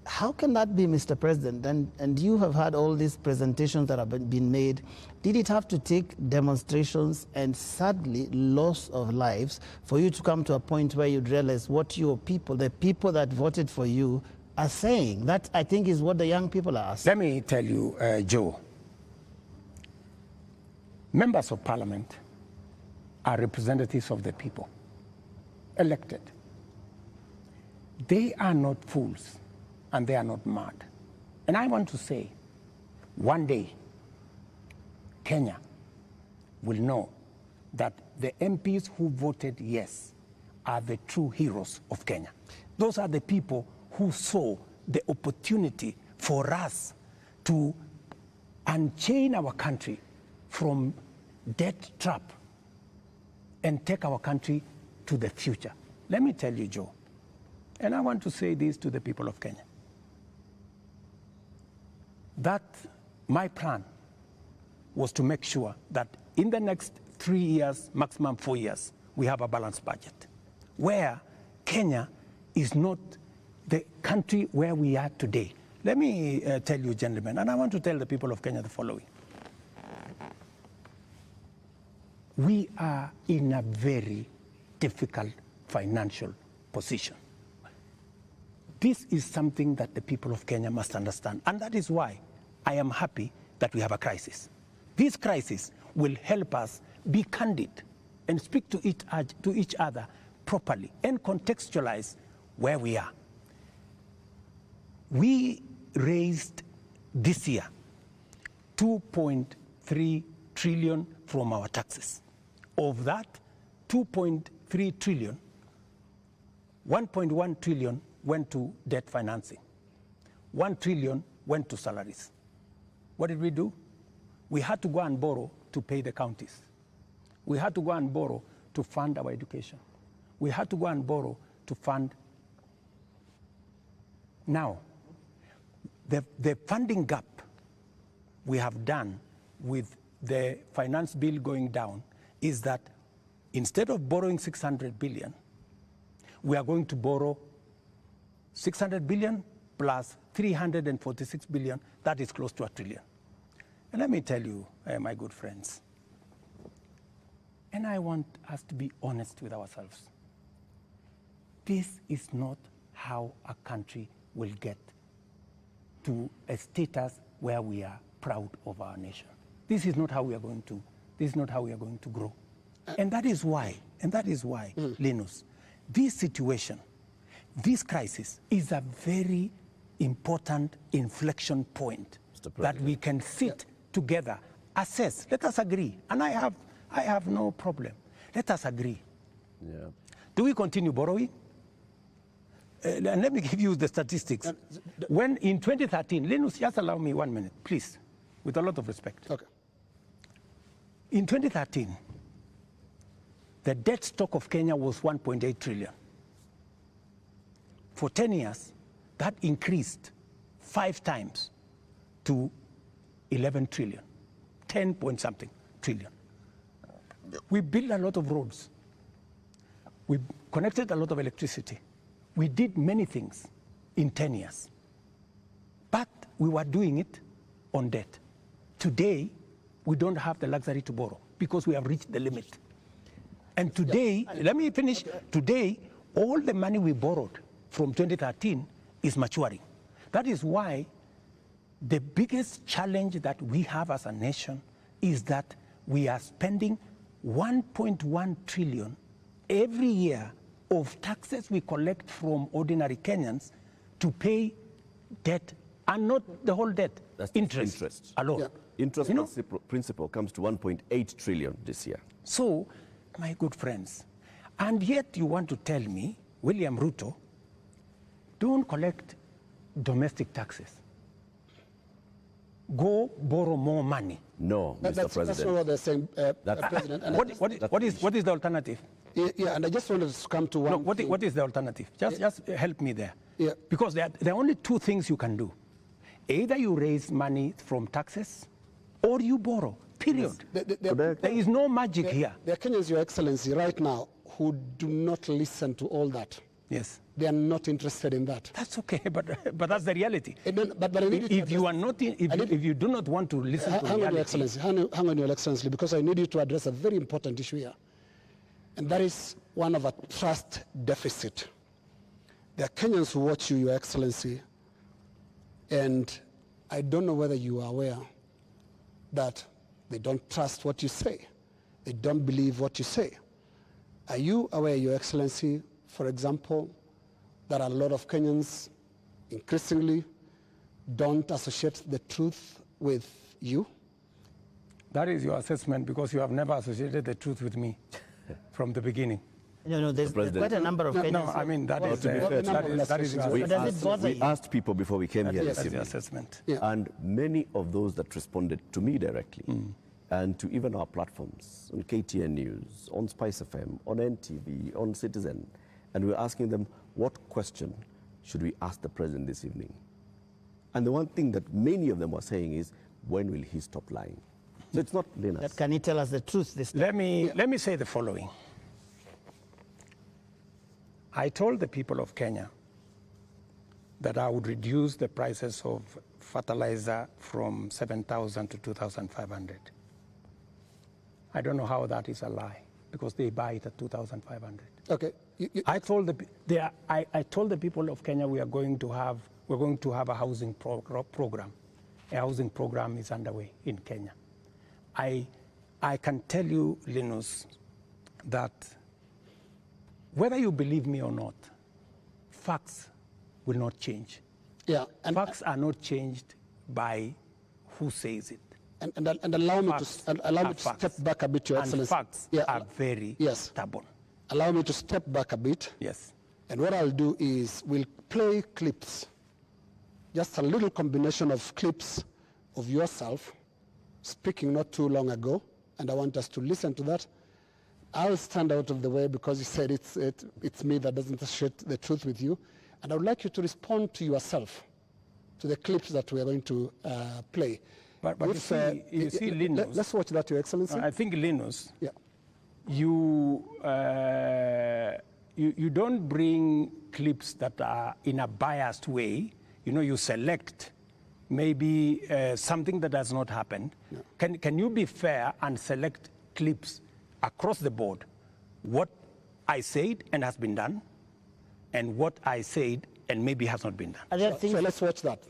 how can that be, Mr. President? And you have had all these presentations that have been made. Did it have to take demonstrations and sadly loss of lives for you to come to a point where you'd realize what your people, the people that voted for you, are saying? That, I think, is what the young people are asking. Let me tell you, Joe, members of parliament are representatives of the people, elected. They are not fools and they are not mad. And I want to say, one day, Kenya will know that the MPs who voted yes are the true heroes of Kenya. Those are the people who saw the opportunity for us to unchain our country from debt trap and take our country to the future. Let me tell you, Joe, and I want to say this to the people of Kenya, that my plan was to make sure that in the next 3 years, maximum 4 years, we have a balanced budget, where Kenya is not the country where we are today. Let me tell you, gentlemen, and I want to tell the people of Kenya the following. We are in a very difficult financial position. This is something that the people of Kenya must understand, and that is why I am happy that we have a crisis. This crisis will help us be candid and speak to each other properly and contextualize where we are. We raised this year 2.3 trillion from our taxes. Of that 2.3 trillion, 1.1 trillion went to debt financing. 1 trillion went to salaries. What did we do? We had to go and borrow to pay the counties. We had to go and borrow to fund our education. We had to go and borrow to fund. Now, the funding gap we have done with the finance bill going down is that instead of borrowing 600 billion, we are going to borrow 600 billion plus 346 billion. That is close to 1 trillion. And let me tell you, my good friends, and I want us to be honest with ourselves. This is not how a country will get to a status where we are proud of our nation. This is not how we are going to. This is not how we are going to grow. And that is why, Linus, this situation, this crisis is a very important inflection point that we can sit together, assess. Let us agree. And I have no problem. Let us agree. Yeah. Do we continue borrowing? and let me give you the statistics. When in 2013, Linus, just allow me 1 minute, please, with a lot of respect. Okay. In 2013, the debt stock of Kenya was 1.8 trillion. For 10 years, that increased 5 times to 11 trillion, 10 point something trillion. We built a lot of roads. We connected a lot of electricity. We did many things in 10 years. But we were doing it on debt. Today, we don't have the luxury to borrow because we have reached the limit. And today, let me finish. Today, all the money we borrowed from 2013 is maturing. That is why the biggest challenge that we have as a nation is that we are spending 1.1 trillion every year of taxes we collect from ordinary Kenyans to pay debt, and not the whole debt. That's interest alone. Yeah. Interest principal comes to 1.8 trillion this year. So, my good friends, and yet you want to tell me, William Ruto, don't collect domestic taxes. Go borrow more money. No, Mr. President. That's not what they're saying, President. And What is the alternative? yeah, and I just wanted to come to one. No, what is the alternative? Just help me there. Yeah. Because there are only 2 things you can do. Either you raise money from taxes or you borrow, period. There is no magic here. There are Kenyans, Your Excellency, right now who do not listen to all that. Yes. They are not interested in that. That's okay, but that's the reality. But I need If you are not, if you do not want to listen to hang reality, on, Your Excellency, hang on, Your Excellency, because I need you to address a very important issue here, and that is one of a trust deficit. There are Kenyans who watch you, Your Excellency, and I don't know whether you are aware that they don't trust what you say. They don't believe what you say. Are you aware, Your Excellency, for example, that a lot of Kenyans increasingly don't associate the truth with you? that is your assessment because you have never associated the truth with me from the beginning. There's quite a number of Kenyans. No, I mean, that is your does it We asked people before we came here this that's the evening, assessment. Yeah. and many of those that responded to me directly, and to even our platforms, on KTN News, on Spice FM, on NTV, on Citizen, and we're asking them, what question should we ask the president this evening? And the one thing that many of them were saying is, when will he stop lying? So it's not Linus. Can he tell us the truth this time? Let me say the following. I told the people of Kenya that I would reduce the prices of fertilizer from 7,000 to 2,500. I don't know how that is a lie, because they buy it at 2,500. Okay. I told the people of Kenya we're going to have a housing program. A housing program is underway in Kenya. I can tell you, Linus, that whether you believe me or not, facts will not change. Yeah. And Facts are not changed by who says it. And allow me to step back a bit, Your Excellency. And facts are very stubborn. Allow me to step back a bit. Yes. And what I'll do is we'll play clips, just a little combination of clips of yourself speaking not too long ago, and I want us to listen to that. I'll stand out of the way because you said it's me that doesn't associate the truth with you, and I would like you to respond to yourself, to the clips that we are going to play. But you see, Linus. Let's watch that, Your Excellency. I think, Linus, Yeah. you don't bring clips that are in a biased way. You select maybe something that has not happened. Yeah. Can you be fair and select clips across the board? What I said and has been done, and what I said and maybe has not been done. So let's watch that.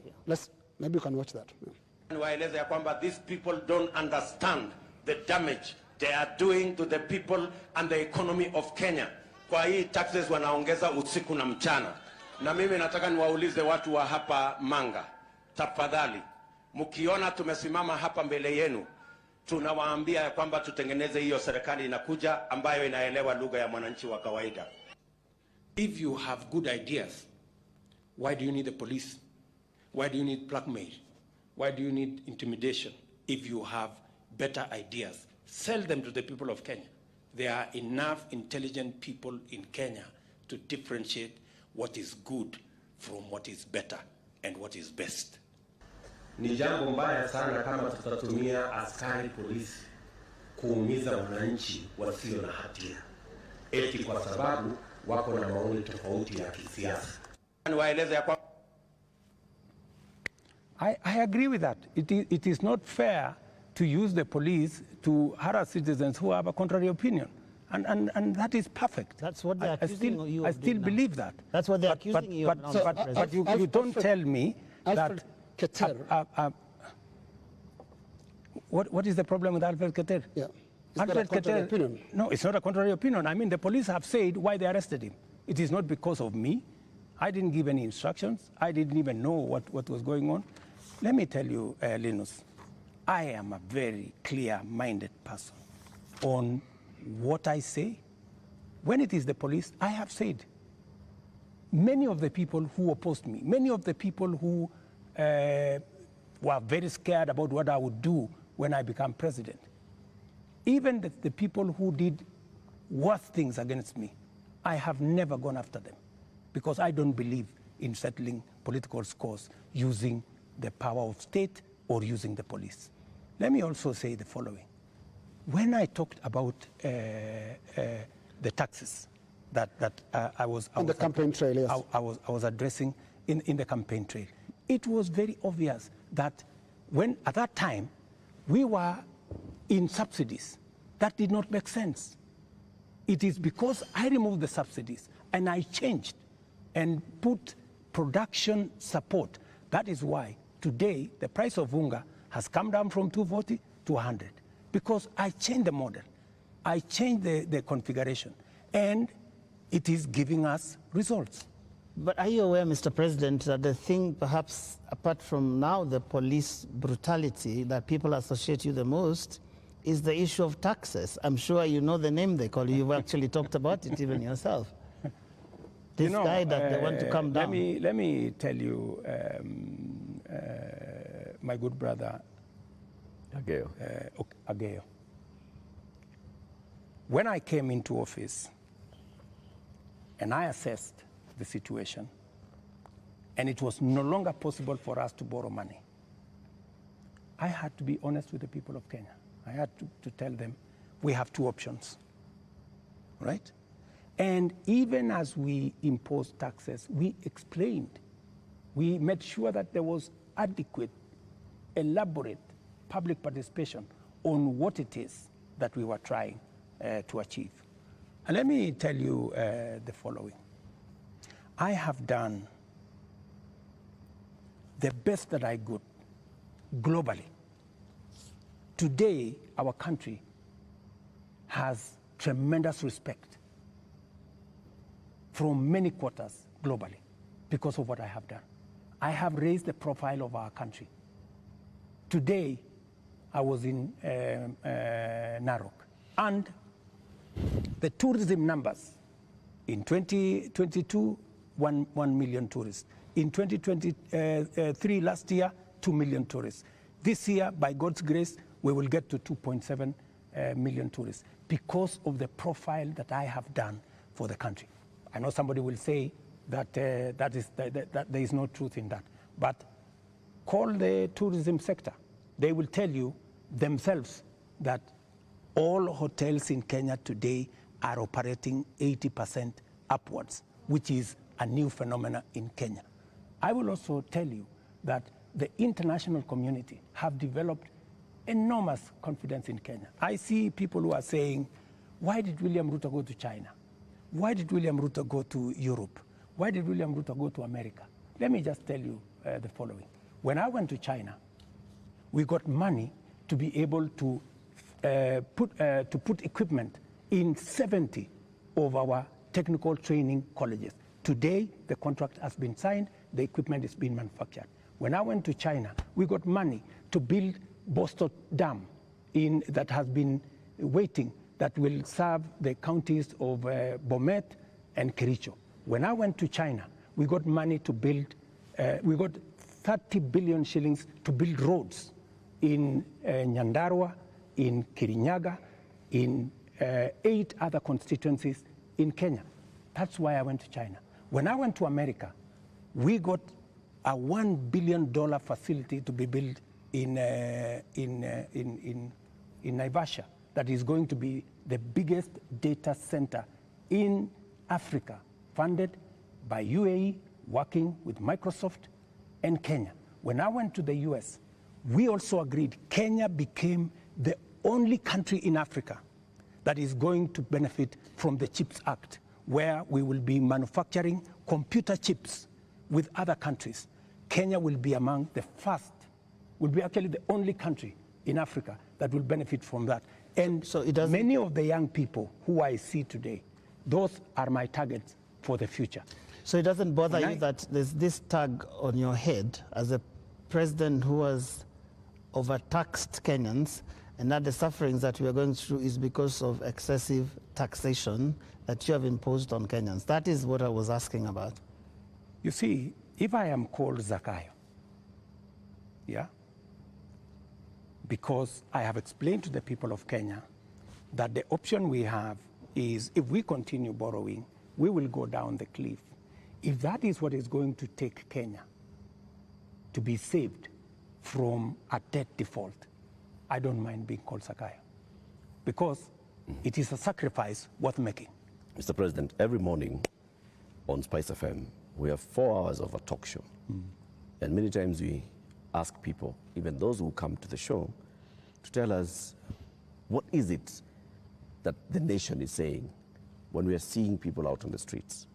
Maybe you can watch that. Yeah. Waeleze ya kwamba these people don't understand the damage they are doing to the people and the economy of Kenya. Kwa hii taxes wanaongeza usiku na mchana. Na mimi nataka niwaulize watu wa hapa Manga, tafadhali, mkiona tumesimama hapa mbele yenu, tunawaambia ya kwamba tutengeneze hiyo serikali inakuja ambayo inaelewa lugha ya mwananchi wa kawaida. If you have good ideas, Why do you need the police? Why do you need blackmail? Why do you need intimidation? If you have better ideas, sell them to the people of Kenya. There are enough intelligent people in Kenya to differentiate what is good from what is better and what is best. Ni jambo mbaya sana kama tutatumia askari polisi kuumiza wananchi wasio na hatia eti kwa sababu wako na maoni tofauti ya kisiasa. I agree with that. It is not fair to use the police to harass citizens who have a contrary opinion. And that is perfect. That's what they're accusing you of. I still believe that. That's what they're accusing you of. But you don't tell me that... What is the problem with Alfred Keter? Yeah. Alfred Keter, no, it's not a contrary opinion. I mean, the police have said why they arrested him. It is not because of me. I didn't give any instructions. I didn't even know what was going on. Let me tell you, Linus, I am a very clear-minded person on what I say. When it is the police, I have said, many of the people who opposed me, many of the people who were very scared about what I would do when I become president, even the people who did worse things against me, I have never gone after them because I don't believe in settling political scores using the power of state or using the police. Let me also say the following. When I talked about the taxes that I was the campaign trail, yes. I was addressing in the campaign trail, it was very obvious that when at that time we were in subsidies, that did not make sense. It is because I removed the subsidies and I changed and put production support. That is why today the price of unga has come down from 240 to 100, because I changed the model. I changed the configuration, and it is giving us results. But are you aware, Mr. President, that the thing, perhaps apart from now the police brutality that people associate you the most, is the issue of taxes? I'm sure you know the name they call you. You've actually talked about it even yourself. This guy that they want to come down. Let me tell you, my good brother, Ageo. When I came into office and I assessed the situation, and it was no longer possible for us to borrow money, I had to be honest with the people of Kenya. I had to tell them we have two options, right? And even as we imposed taxes, we explained, we made sure that there was adequate, elaborate public participation on what it is that we were trying to achieve. And let me tell you the following. I have done the best that I could globally. Today, our country has tremendous respect from many quarters globally because of what I have done. I have raised the profile of our country. Today, I was in Narok, and the tourism numbers in 2022, 1 million tourists. In 2023, last year, 2 million tourists. This year, by God's grace, we will get to 2.7 million tourists because of the profile that I have done for the country. I know somebody will say that, that there is no truth in that, but call the tourism sector. They will tell you themselves that all hotels in Kenya today are operating 80% upwards, which is a new phenomenon in Kenya. I will also tell you that the international community have developed enormous confidence in Kenya. I see people who are saying, why did William Ruto go to China? Why did William Ruto go to Europe? Why did William Ruto go to America? Let me just tell you the following. When I went to China, we got money to be able to put equipment in 70 of our technical training colleges. Today, the contract has been signed, the equipment is being manufactured. When I went to China, we got money to build Bostock Dam that has been waiting, that will serve the counties of Bomet and Kericho. When I went to China, We got money to build, we got 30 billion shillings to build roads in Nyandarua, in Kirinyaga, in 8 other constituencies in Kenya. That's why I went to China. When I went to America, we got a $1 billion facility to be built in Naivasha that is going to be the biggest data center in Africa, funded by UAE, working with Microsoft and Kenya. When I went to the US, we also agreed Kenya became the only country in Africa that is going to benefit from the CHIPS Act, where we will be manufacturing computer chips with other countries. Kenya will be among the first, will be actually the only country in Africa that will benefit from that. And so many of the young people who I see today, those are my targets for the future. So it doesn't bother you that there's this tag on your head as a president who has overtaxed Kenyans, and that the sufferings that we are going through is because of excessive taxation that you have imposed on Kenyans? That is what I was asking about. You see, if I am called Zakayo, yeah, because I have explained to the people of Kenya that the option we have is if we continue borrowing, we will go down the cliff. If that is what is going to take Kenya to be saved from a debt default, I don't mind being called Zakayo, because it is a sacrifice worth making. Mr. President, every morning on Spice FM, we have 4 hours of a talk show. And many times we ask people, even those who come to the show, to tell us what is it that the nation is saying when we are seeing people out on the streets.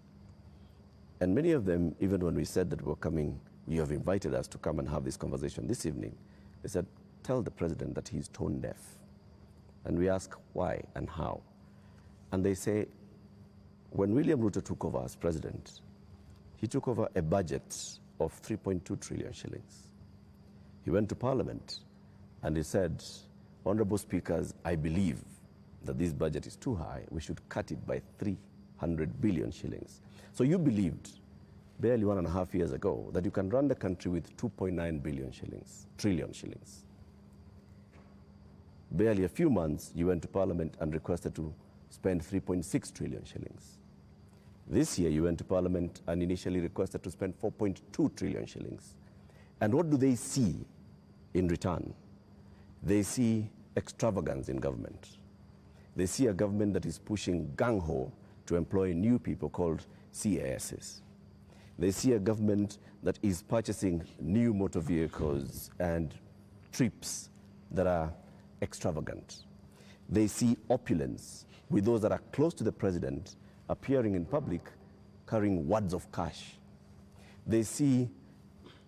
And many of them, even when we said that we're coming, you have invited us to come and have this conversation this evening, they said, tell the president that he's tone deaf. And we ask why and how. And they say, when William Ruto took over as president, he took over a budget of 3.2 trillion shillings. He went to Parliament and he said, Honorable Speakers, I believe that this budget is too high. We should cut it by 300 billion shillings. So you believed barely 1.5 years ago that you can run the country with 2.9 billion shillings, trillion shillings. Barely a few months, you went to Parliament and requested to spend 3.6 trillion shillings. This year, you went to Parliament and initially requested to spend 4.2 trillion shillings. And what do they see in return? They see extravagance in government. They see a government that is pushing gung-ho to employ new people called CASs. They see a government that is purchasing new motor vehicles and trips that are extravagant. They see opulence with those that are close to the president appearing in public carrying wads of cash. They see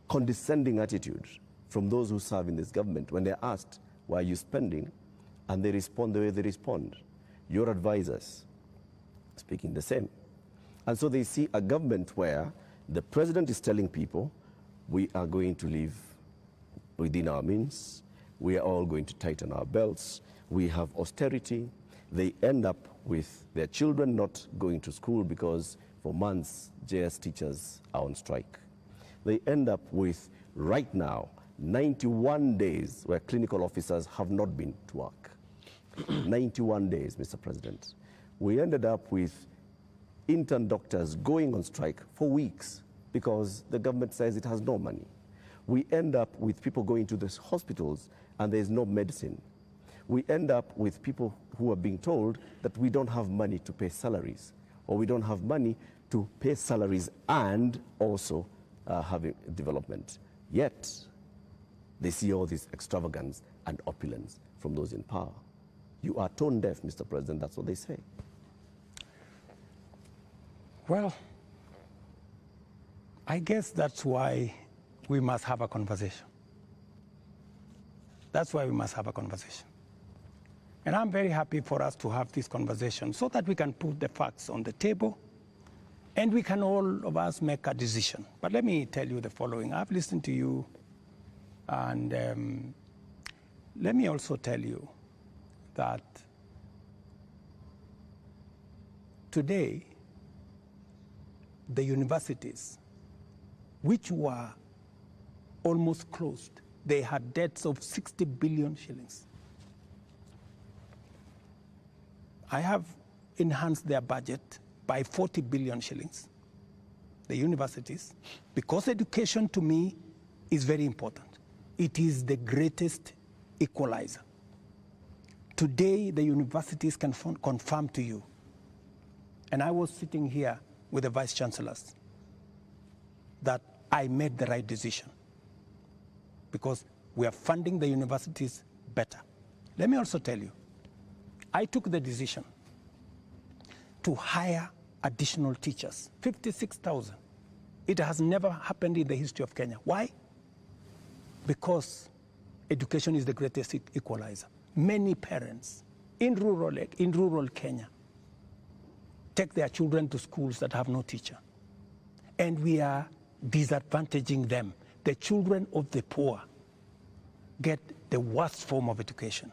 condescending attitude from those who serve in this government when they're asked, why are you spending? And they respond the way they respond. Your advisors speaking the same. And so they see a government where the president is telling people, we are going to live within our means. We are all going to tighten our belts. We have austerity. They end up with their children not going to school because for months JS teachers are on strike. They end up with, right now, 91 days where clinical officers have not been to work. 91 days, Mr. President. We ended up with intern doctors going on strike for weeks because the government says it has no money. We end up with people going to the hospitals and there's no medicine. We end up with people who are being told that we don't have money to pay salaries, or we don't have money to pay salaries and also having development. Yet, they see all this extravagance and opulence from those in power. You are tone deaf, Mr. President, that's what they say. Well, I guess that's why we must have a conversation. That's why we must have a conversation. And I'm very happy for us to have this conversation so that we can put the facts on the table and we can all of us make a decision. But let me tell you the following. I've listened to you, and let me also tell you that today the universities which were almost closed. They had debts of 60 billion shillings. I have enhanced their budget by 40 billion shillings, the universities, because education to me is very important. It is the greatest equalizer. Today, the universities can confirm to you, and I was sitting here with the vice chancellors, that I made the right decision because we are funding the universities better. Let me also tell you, I took the decision to hire additional teachers, 56,000. It has never happened in the history of Kenya. Why? Because education is the greatest equalizer. Many parents in rural Kenya take their children to schools that have no teacher. And we are disadvantaging them. The children of the poor get the worst form of education.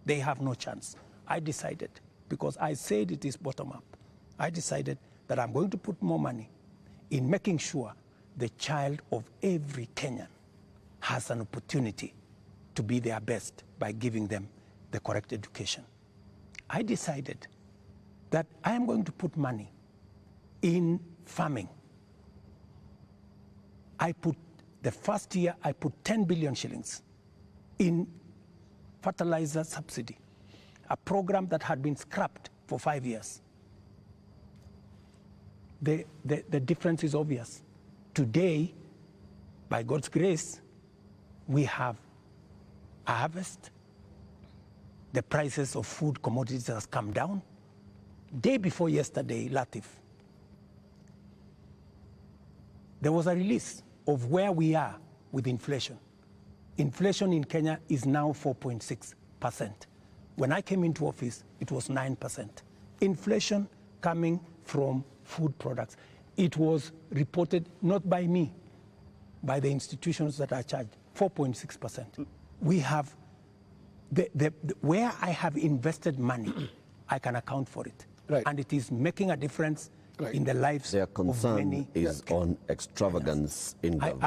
They have no chance. I decided, because I said it is bottom up, I decided that I'm going to put more money in making sure the child of every Kenyan has an opportunity to be their best by giving them the correct education. I decided that I am going to put money in farming. The first year, I put 10 billion shillings in fertilizer subsidy, a program that had been scrapped for 5 years. The difference is obvious. Today, by God's grace, we have a harvest. The prices of food commodities has come down. Day before yesterday, Latif, there was a release of where we are with inflation. Inflation in Kenya is now 4.6%. When I came into office, it was 9%. Inflation coming from food products. It was reported not by me, by the institutions that are charged, 4.6%. We have, where I have invested money, I can account for it. Right. And it is making a difference in the lives Their of concern many. is on extravagance in government.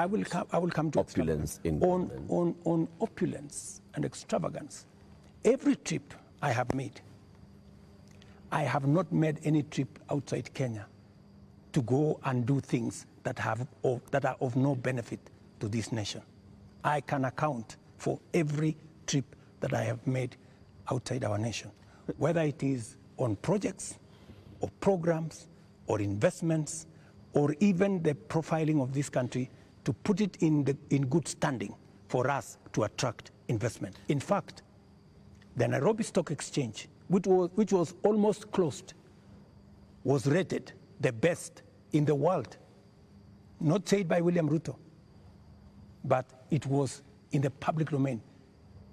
I will come to opulence in government. on opulence and extravagance. Every trip I have made, I have not made any trip outside Kenya to go and do things that are of no benefit to this nation. I can account for every trip that I have made outside our nation, whether it is on projects or programs or investments, or even the profiling of this country to put it in good standing for us to attract investment. In fact, the Nairobi Stock Exchange, which was almost closed, was rated the best in the world. Not said by William Ruto, but it was in the public domain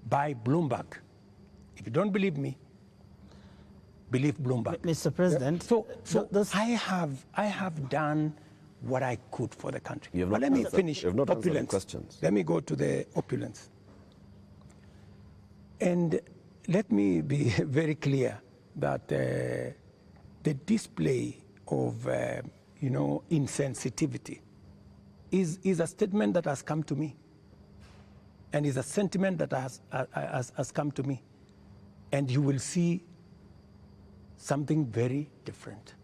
by Bloomberg. If you don't believe me, believe Bloomberg. Mr. President, So I have done what I could for the country. But let me finish opulence. Questions. Let me go to the opulence. And let me be very clear that the display of insensitivity is a statement that has come to me, and is a sentiment that has come to me, and you will see something very different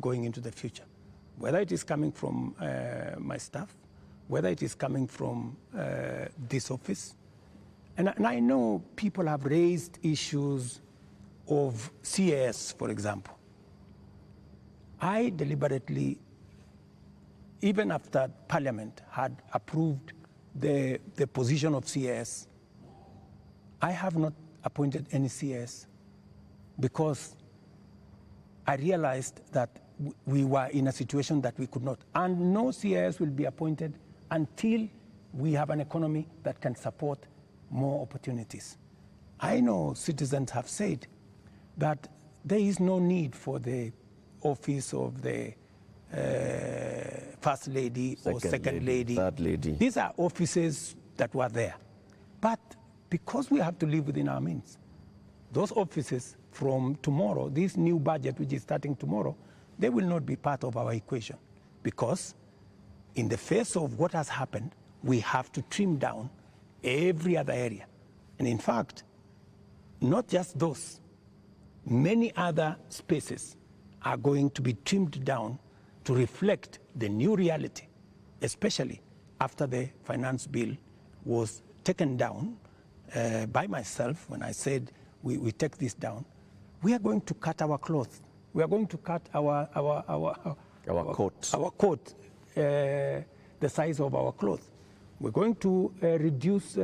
going into the future, whether it is coming from my staff, whether it is coming from this office. And I know people have raised issues of CAS, for example. I deliberately, even after Parliament had approved the position of CAS, I have not appointed any CAS because I realized that we were in a situation that we could not. And no CAS will be appointed until we have an economy that can support more opportunities. I know citizens have said that there is no need for the office of the First Lady or Second Lady. Third Lady. These are offices that were there. But because we have to live within our means, those offices from tomorrow, this new budget which is starting tomorrow, they will not be part of our equation because in the face of what has happened, we have to trim down every other area. And in fact, not just those, many other spaces are going to be trimmed down to reflect the new reality, especially after the finance bill was taken down by myself when I said we take this down. We are going to cut our cloth. We are going to cut our coat, the size of our cloth. We're going to reduce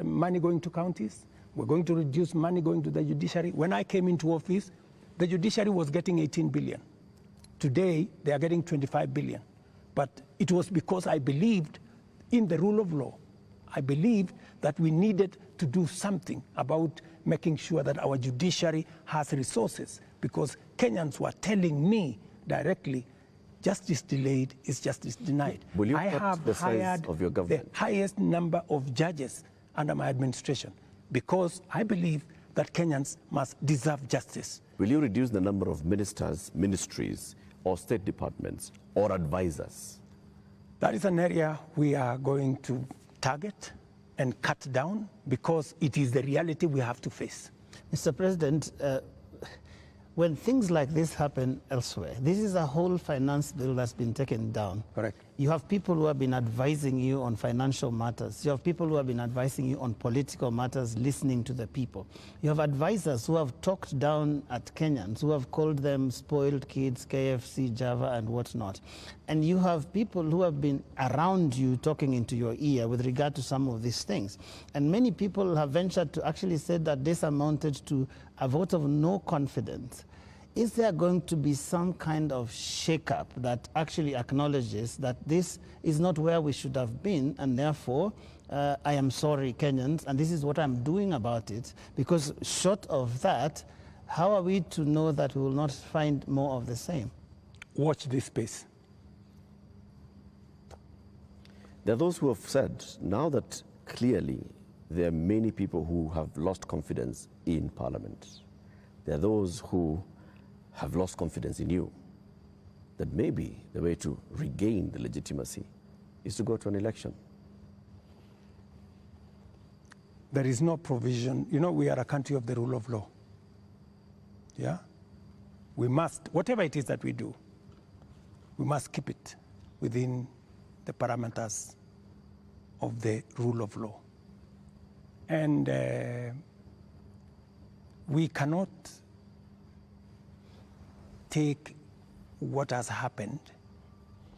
money going to counties. We're going to reduce money going to the judiciary. When I came into office, the judiciary was getting 18 billion. Today, they are getting 25 billion. But it was because I believed in the rule of law. I believed that we needed to do something about making sure that our judiciary has resources, because Kenyans were telling me directly, justice delayed is justice denied. Will you I cut have the size hired of your government? the highest number of judges under my administration, because I believe that Kenyans must deserve justice. Will you reduce the number of ministers, ministries, or state departments, or advisors? That is an area we are going to target and cut down, because it is the reality we have to face. Mr. President, when things like this happen elsewhere, this is a whole finance bill that's been taken down. Correct. You have people who have been advising you on financial matters. You have people who have been advising you on political matters, listening to the people. You have advisors who have talked down at Kenyans, who have called them spoiled kids, KFC, Java, and whatnot. And you have people who have been around you talking into your ear with regard to some of these things. And many people have ventured to actually say that this amounted to a vote of no confidence. Is there going to be some kind of shake-up that actually acknowledges that this is not where we should have been, and therefore, I am sorry, Kenyans, and this is what I'm doing about it? Because short of that, how are we to know that we will not find more of the same? Watch this space. There are those who have said now that clearly there are many people who have lost confidence in Parliament. There are those who have lost confidence in you, that maybe the way to regain the legitimacy is to go to an election. There is no provision. You know, we are a country of the rule of law. Yeah? We must, whatever it is that we do, we must keep it within the parameters of the rule of law. And we cannot take what has happened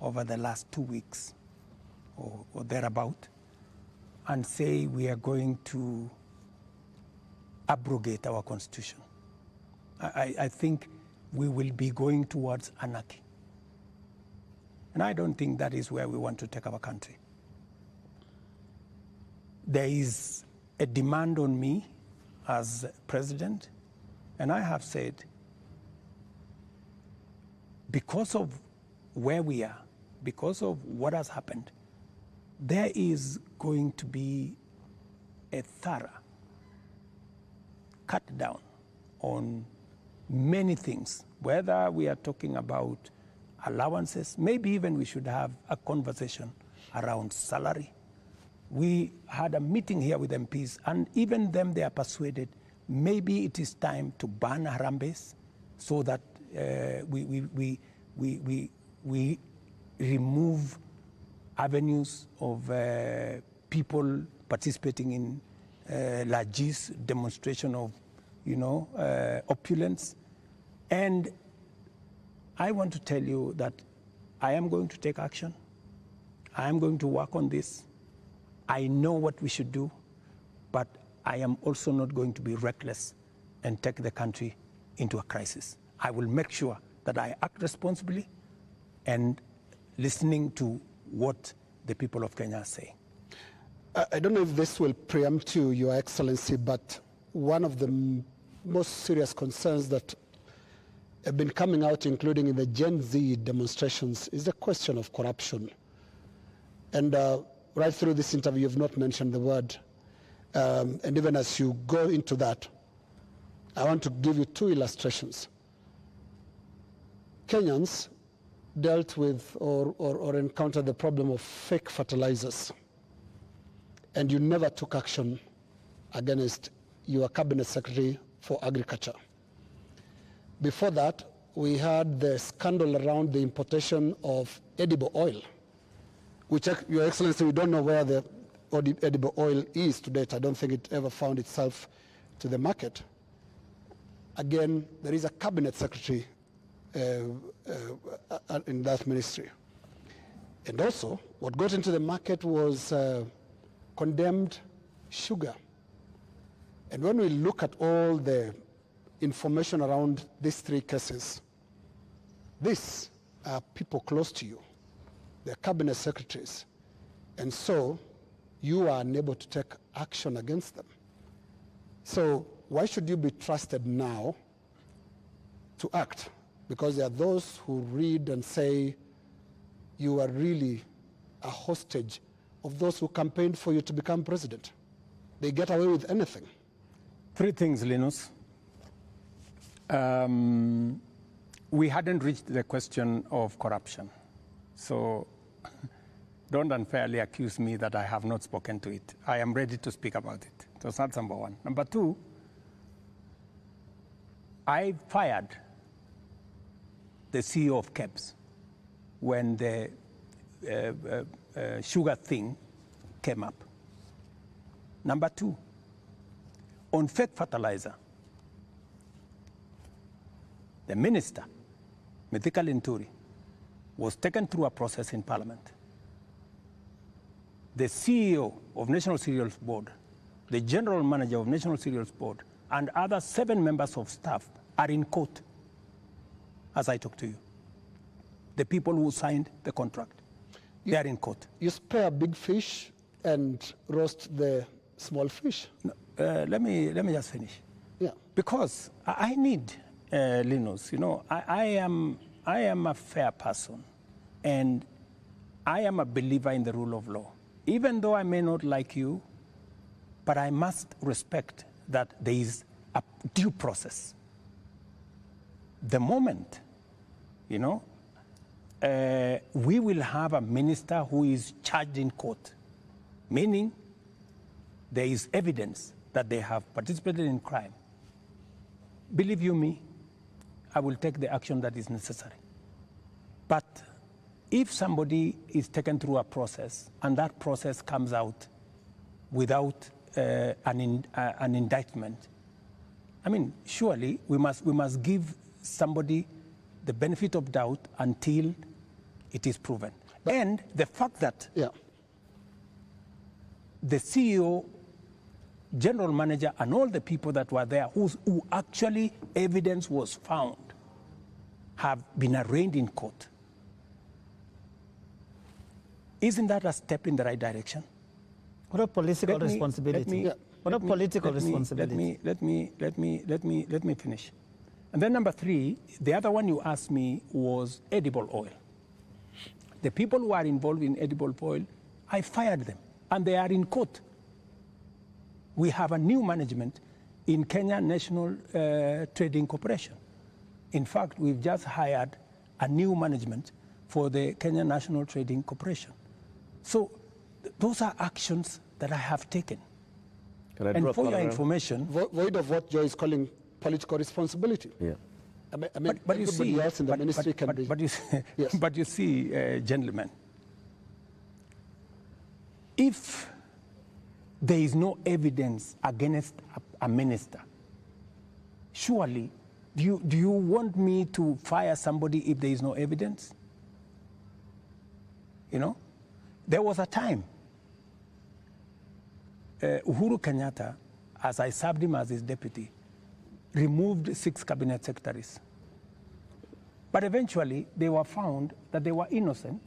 over the last 2 weeks or thereabout and say we are going to abrogate our constitution. I think we will be going towards anarchy. And I don't think that is where we want to take our country. There is a demand on me as president, and I have said, because of where we are, because of what has happened, there is going to be a thorough cut down on many things, whether we are talking about allowances, maybe even we should have a conversation around salary. We had a meeting here with MPs, and even them, they are persuaded maybe it is time to ban Harambes so that we remove avenues of people participating in largesse demonstration of, opulence. And I want to tell you that I am going to take action. I am going to work on this. I know what we should do, but I am also not going to be reckless and take the country into a crisis. I will make sure that I act responsibly and listening to what the people of Kenya are saying. I don't know if this will preempt you, Your Excellency, but one of the most serious concerns that have been coming out, including in the Gen Z demonstrations, is the question of corruption. And right through this interview, you've not mentioned the word. And even as you go into that, I want to give you two illustrations. Kenyans dealt with or encountered the problem of fake fertilizers, and you never took action against your cabinet secretary for agriculture. Before that, we had the scandal around the importation of edible oil, which, Your Excellency, we don't know where the edible oil is to date. I don't think it ever found itself to the market. Again, there is a cabinet secretary in that ministry. And also, what got into the market was condemned sugar. And when we look at all the information around these three cases, these are people close to you. They're cabinet secretaries. And so you are unable to take action against them. So why should you be trusted now to act? Because there are those who read and say you are really a hostage of those who campaigned for you to become president. They get away with anything. Three things, Linus. We hadn't reached the question of corruption. So don't unfairly accuse me that I have not spoken to it. I am ready to speak about it. So that's number one. Number two, I fired the CEO of KEBS when the sugar thing came up. Number two, on fake fertilizer, the minister, Mithika Linturi, was taken through a process in Parliament. The CEO of National Cereals Board, the General Manager of National Cereals Board, and other 7 members of staff are in court as I talk to you. The people who signed the contract, they are in court. You spare big fish and roast the small fish. No, let me just finish. Yeah. Because I need, Linus, I am a fair person, and I am a believer in the rule of law. Even though I may not like you, but I must respect that there is a due process. The moment, we will have a minister who is charged in court, meaning there is evidence that they have participated in crime. Believe you me, I will take the action that is necessary. But if somebody is taken through a process and that process comes out without an indictment, I mean, surely we must give somebody the benefit of doubt until it is proven. But, and the fact that the CEO, general manager, and all the people that were there who actually evidence was found have been arraigned in court. Isn't that a step in the right direction? What a political responsibility. What a political responsibility. Let me finish. And then number 3, the other one you asked me was edible oil. The people who are involved in edible oil, I fired them, and they are in court. We have a new management in Kenya National Trading Corporation. In fact, we've just hired a new management for the Kenya National Trading Corporation. So those are actions that I have taken. And for your information... Void of what Joe is calling political responsibility. Yeah. But you see, else in the ministry can be... But you see, gentlemen, if there is no evidence against a minister, surely, do you want me to fire somebody if there is no evidence? There was a time, Uhuru Kenyatta, as I served him as his deputy, removed 6 cabinet secretaries. But eventually, they were found that they were innocent,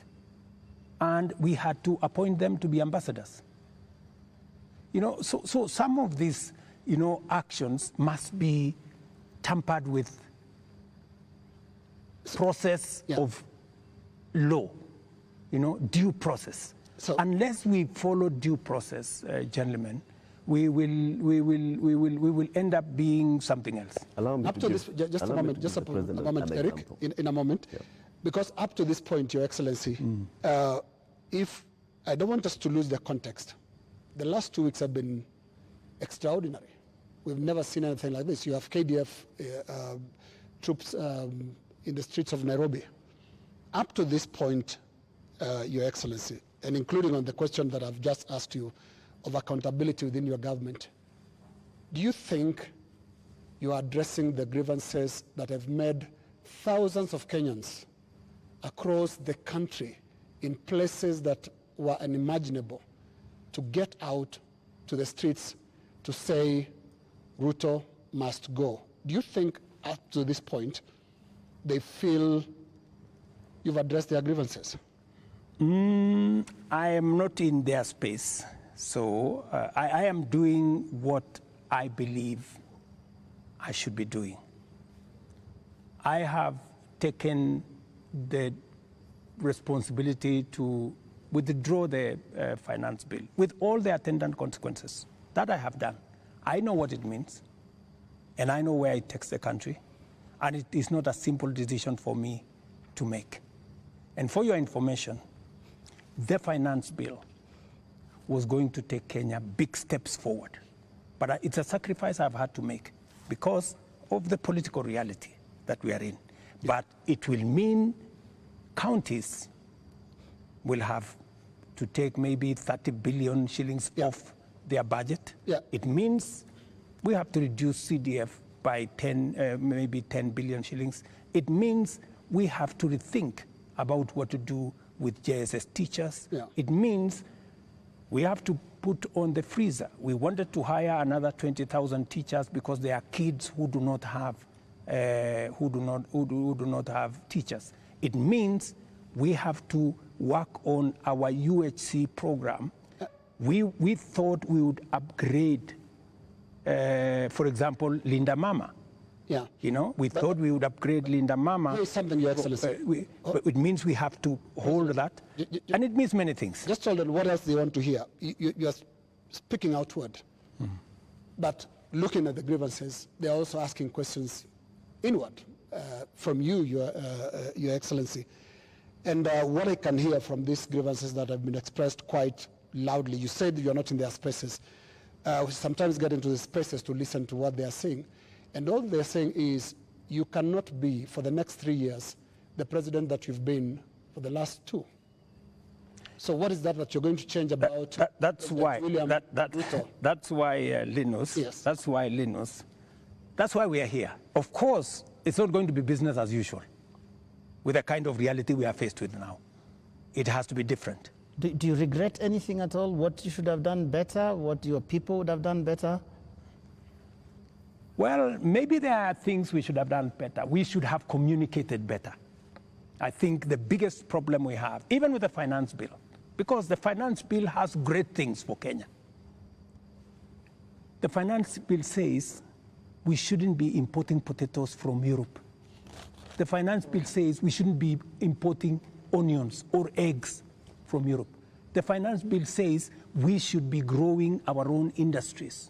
and we had to appoint them to be ambassadors. So some of these, actions must be tampered with process of law, due process. So, unless we follow due process, gentlemen, we will end up being something else. Allow me just a moment, Eric. In a moment, Because up to this point, Your Excellency, if I don't want us to lose the context, the last 2 weeks have been extraordinary. We've never seen anything like this. You have KDF troops in the streets of Nairobi. Up to this point, Your Excellency, and including on the question that I've just asked you of accountability within your government, do you think you are addressing the grievances that have made thousands of Kenyans across the country in places that were unimaginable to get out to the streets to say Ruto must go? Do you think up to this point they feel you've addressed their grievances? I am not in their space. So I am doing what I believe I should be doing. I have taken the responsibility to withdraw the finance bill with all the attendant consequences. That I have done. I know what it means, and I know where it takes the country, and it is not a simple decision for me to make. And for your information, the finance bill was going to take Kenya big steps forward. But it's a sacrifice I've had to make because of the political reality that we are in. But it will mean counties will have to take maybe 30 billion shillings off their budget. It means we have to reduce CDF by maybe 10 billion shillings. It means we have to rethink about what to do with JSS teachers. It means we have to put on the freezer. We wanted to hire another 20,000 teachers because there are kids who do not have teachers. It means we have to work on our UHC program. We thought we would upgrade, for example, Linda Mama. You know, we thought we would upgrade Linda Mama. There is something, Your Excellency. It means we have to hold that, and it means many things. Just hold on, what else do you want to hear? You are speaking outward, but looking at the grievances, they are also asking questions inward from you, Your Excellency. And what I can hear from these grievances that have been expressed quite loudly, you said you're not in their spaces. We sometimes get into the spaces to listen to what they are saying. And all they're saying is, you cannot be, for the next 3 years, the president that you've been for the last 2. So what is that you're going to change about? That's why Linus. Yes. That's why Linus. That's why we are here. Of course, it's not going to be business as usual with the kind of reality we are faced with now. It has to be different. Do you regret anything at all? What you should have done better? What your people would have done better? Well, maybe there are things we should have done better. We should have communicated better. I think the biggest problem we have, even with the finance bill, because the finance bill has great things for Kenya. The finance bill says we shouldn't be importing potatoes from Europe. The finance bill says we shouldn't be importing onions or eggs from Europe. The finance bill says we should be growing our own industries.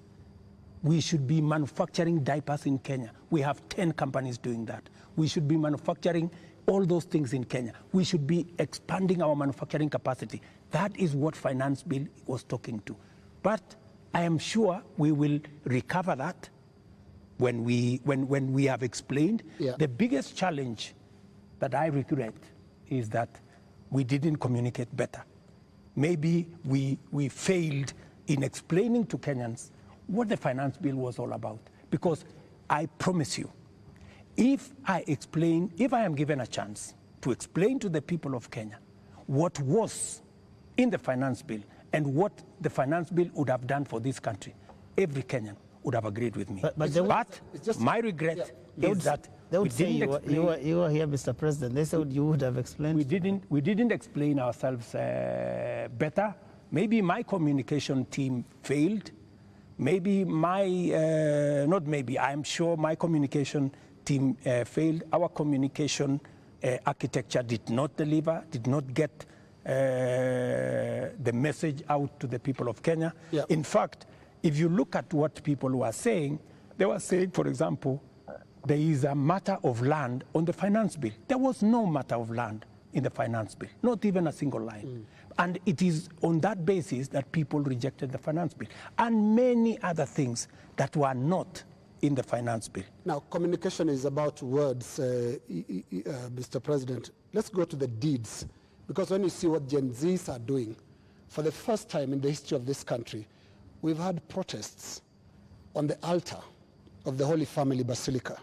We should be manufacturing diapers in Kenya. We have 10 companies doing that. We should be manufacturing all those things in Kenya. We should be expanding our manufacturing capacity. That is what finance bill was talking to. But I am sure we will recover that when we have explained. The biggest challenge that I regret is that we didn't communicate better. Maybe we failed in explaining to Kenyans what the finance bill was all about. Because I promise you, if I am given a chance to explain to the people of Kenya what was in the finance bill and what the finance bill would have done for this country, every Kenyan would have agreed with me. But my regret is that they would say you were here, Mr. President. They said you would have explained. We didn't explain ourselves better. Maybe my communication team failed. Maybe I'm sure my communication team failed. Our communication architecture did not deliver, did not get the message out to the people of Kenya. In fact, if you look at what people were saying, they were saying, for example, there is a matter of land on the finance bill. There was no matter of land in the finance bill, not even a single line. And it is on that basis that people rejected the finance bill and many other things that were not in the finance bill. Now, communication is about words, Mr. President. Let's go to the deeds, because when you see what Gen Zs are doing, for the first time in the history of this country, we've had protests on the altar of the Holy Family Basilica,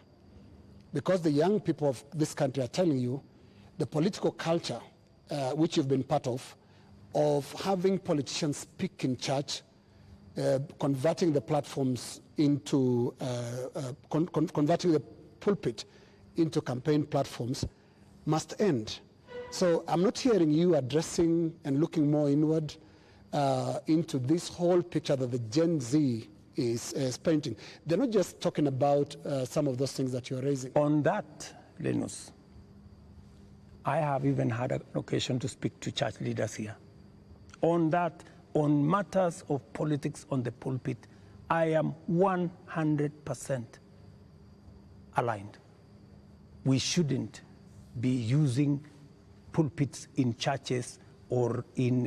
because the young people of this country are telling you the political culture, which you've been part of having politicians speak in church, converting the platforms into, converting the pulpit into campaign platforms, must end. So I'm not hearing you addressing and looking more inward into this whole picture that the Gen Z is painting. They're not just talking about some of those things that you're raising. On that, Linus, I have even had an occasion to speak to church leaders here. On that, on matters of politics on the pulpit, I am 100% aligned. We shouldn't be using pulpits in churches or in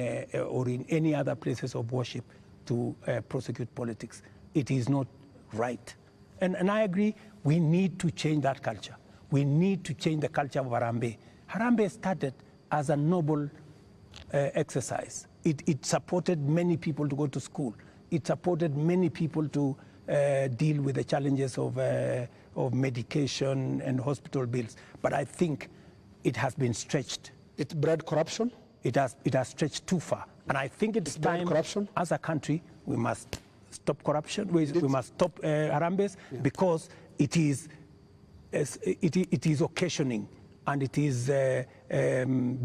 any other places of worship to prosecute politics. It is not right. And I agree, we need to change that culture. We need to change the culture of Harambee. Harambee started as a noble exercise. It supported many people to go to school. It supported many people to deal with the challenges of medication and hospital bills. But I think it has been stretched. It bred corruption? It has stretched too far. And I think it's time, corruption? As a country, we must stop corruption. We must stop Harambees, because it is occasioning and it is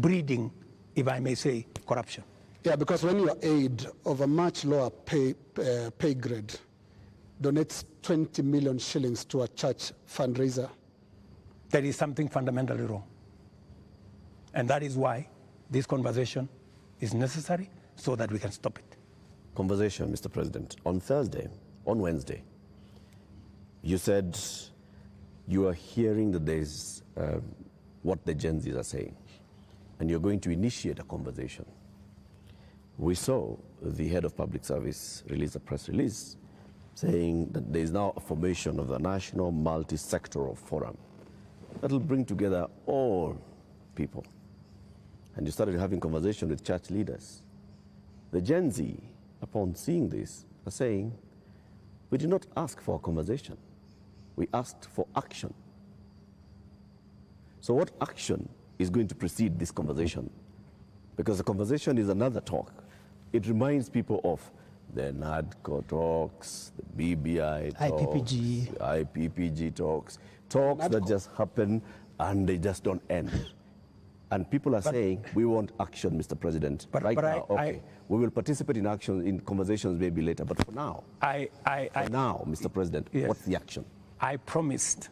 breeding, if I may say, corruption. Yeah, because when your aide of a much lower pay grade donates 20 million shillings to a church fundraiser, there is something fundamentally wrong. And that is why this conversation is necessary, so that we can stop it. Conversation, Mr. President. On Wednesday, you said you are hearing that there's what the Gen Zs are saying, and you're going to initiate a conversation. We saw the head of public service release a press release saying that there is now a formation of the National Multi-Sectoral Forum that will bring together all people. And you started having conversation with church leaders. The Gen Z, upon seeing this, are saying, we did not ask for a conversation. We asked for action. So what action is going to precede this conversation? Because the conversation is another talk. It reminds people of the NADCO talks, the BBI talks, IPPG talks that just happen and they just don't end. And people are saying, we want action, Mr. President. We will participate in action, in conversations maybe later, but for now, Mr. President, yes, what's the action? I promised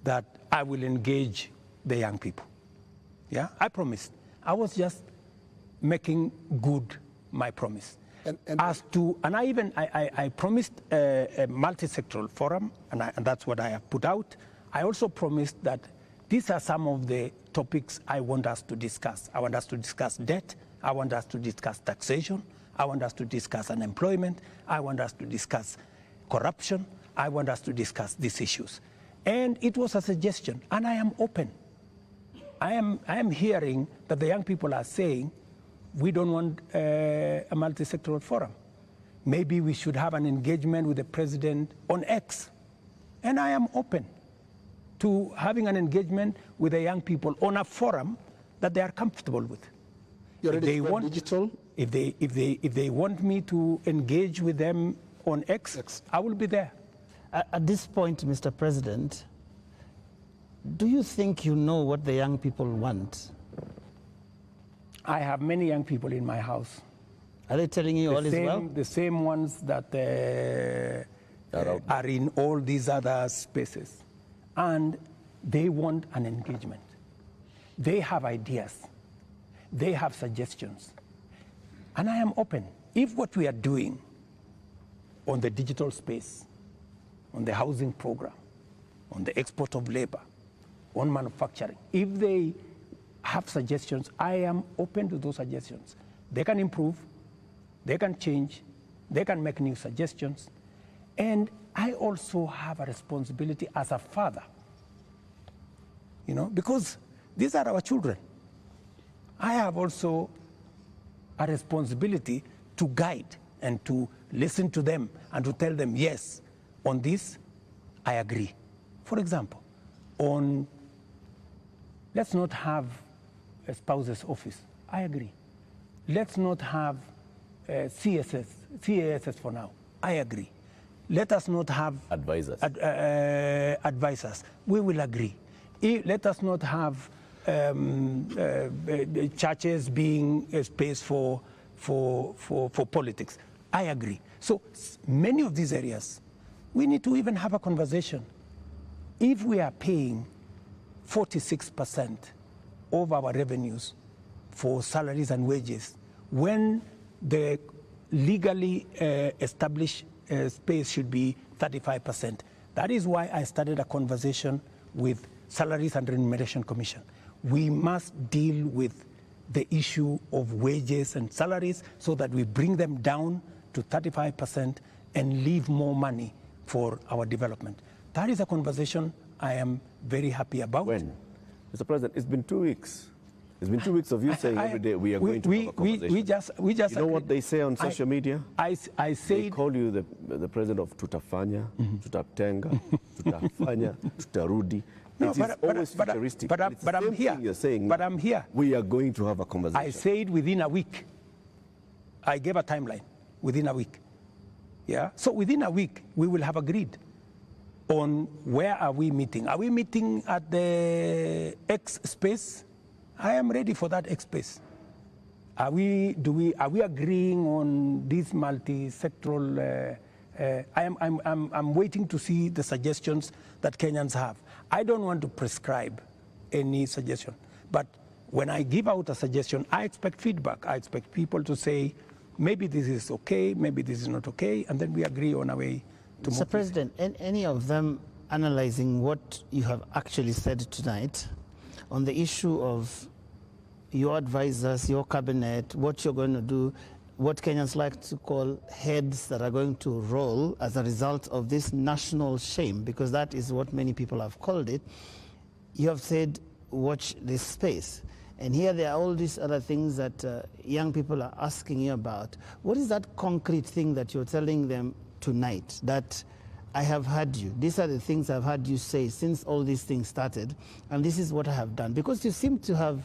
that I will engage the young people. Yeah, I promised. I was just making good my promise. And I promised a multi-sectoral forum, and that's what I have put out. I also promised that these are some of the topics I want us to discuss. I want us to discuss debt. I want us to discuss taxation. I want us to discuss unemployment. I want us to discuss corruption. I want us to discuss these issues. And it was a suggestion, and I am open. I am hearing that the young people are saying, we don't want a multi-sectoral forum. Maybe we should have an engagement with the president on X. And I am open to having an engagement with the young people on a forum that they are comfortable with. You're ready to go digital? If they want me to engage with them on X, I will be there. At this point, Mr. President, do you think you know what the young people want? I have many young people in my house. Are they telling you all is well? The same ones that are in all these other spaces. And they want an engagement. They have ideas. They have suggestions. And I am open. If what we are doing on the digital space, on the housing program, on the export of labor, on manufacturing. If they have suggestions, I am open to those suggestions. They can improve, they can change, they can make new suggestions. And I also have a responsibility as a father, you know, because these are our children. I have also a responsibility to guide and to listen to them and to tell them, yes, on this, I agree. For example, on let's not have a spouse's office. I agree. Let's not have CASS for now. I agree. Let us not have advisors. Advisors. We will agree. Let us not have churches being a space for politics. I agree. So many of these areas, we need to even have a conversation. If we are paying 46% of our revenues for salaries and wages, when the legally established space should be 35%. That is why I started a conversation with Salaries and Remuneration Commission. We must deal with the issue of wages and salaries so that we bring them down to 35% and leave more money for our development. That is a conversation I am very happy about. When? Mr. President, it's been 2 weeks. It's been 2 weeks of you saying every day we are going to have a conversation. We just you know what they say on social media? I say they call you the president of tutafanya, tutatenga, tutafanya, tutarudi. No, it is always futuristic. But I'm here. You're saying but I'm here. We are going to have a conversation. I said within a week. I gave a timeline. Within a week. Yeah. So within a week we will have agreed on where are we meeting. Are we meeting at the X space? I am ready for that X space. Are we agreeing on this multi-sectoral? I'm waiting to see the suggestions that Kenyans have. I don't want to prescribe any suggestion, but when I give out a suggestion, I expect feedback. I expect people to say, maybe this is okay, maybe this is not okay, and then we agree on a way to move. Mr. President, any of them analyzing what you have actually said tonight on the issue of your advisors, your cabinet, what you're going to do, what Kenyans like to call heads that are going to roll as a result of this national shame, because that is what many people have called it. You have said, watch this space. And here there are all these other things that young people are asking you about. What is that concrete thing that you're telling them tonight that I have heard you? These are the things I've heard you say since all these things started, and this is what I have done. Because you seem to have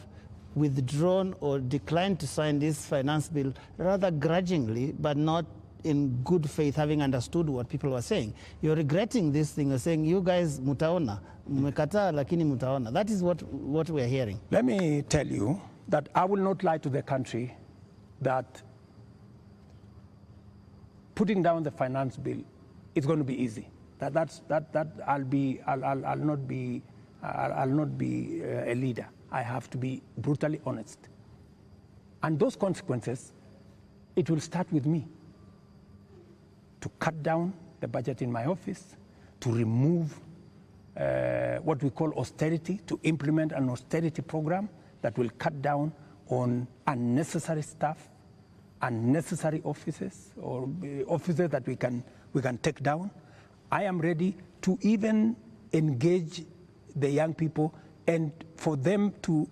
withdrawn or declined to sign this finance bill rather grudgingly, but not in good faith, having understood what people were saying. You're regretting this thing. You're saying, you guys mutaona, mmekataa lakini mutaona. That is what we're hearing. Let me tell you that I will not lie to the country that putting down the finance bill is going to be easy. I'll not be a leader. I have to be brutally honest. And those consequences, it will start with me. To cut down the budget in my office, to remove what we call austerity, to implement an austerity program that will cut down on unnecessary staff, unnecessary offices, or offices that we can take down. I am ready to even engage the young people and for them to,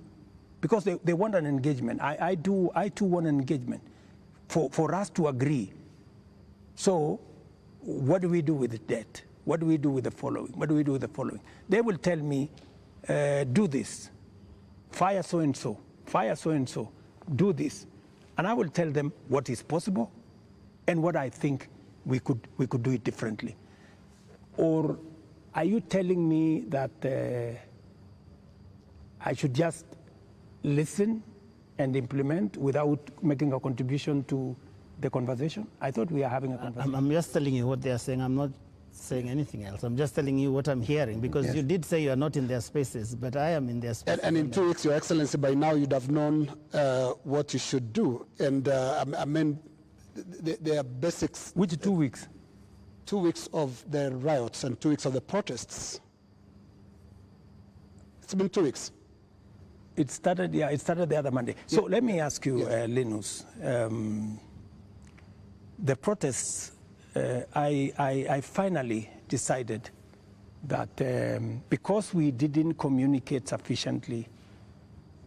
because they want an engagement. I too want an engagement for us to agree. So what do we do with the debt? What do we do with the following? What do we do with the following? They will tell me, do this, fire so-and-so, fire so-and-so, do this. And I will tell them what is possible and what I think we could do it differently. Or are you telling me that I should just listen and implement without making a contribution to the conversation? I thought we are having a conversation. I'm just telling you what they are saying. I'm not saying anything else. I'm just telling you what I'm hearing, because yes, you did say you are not in their spaces, but I am in their spaces. And in 2 weeks, Your Excellency, by now you'd have known what you should do. And I mean, there are basics. Which 2 weeks? 2 weeks of the riots and 2 weeks of the protests. It's been 2 weeks. It started the other Monday. So let me ask you, Linus, the protests, I finally decided that because we didn't communicate sufficiently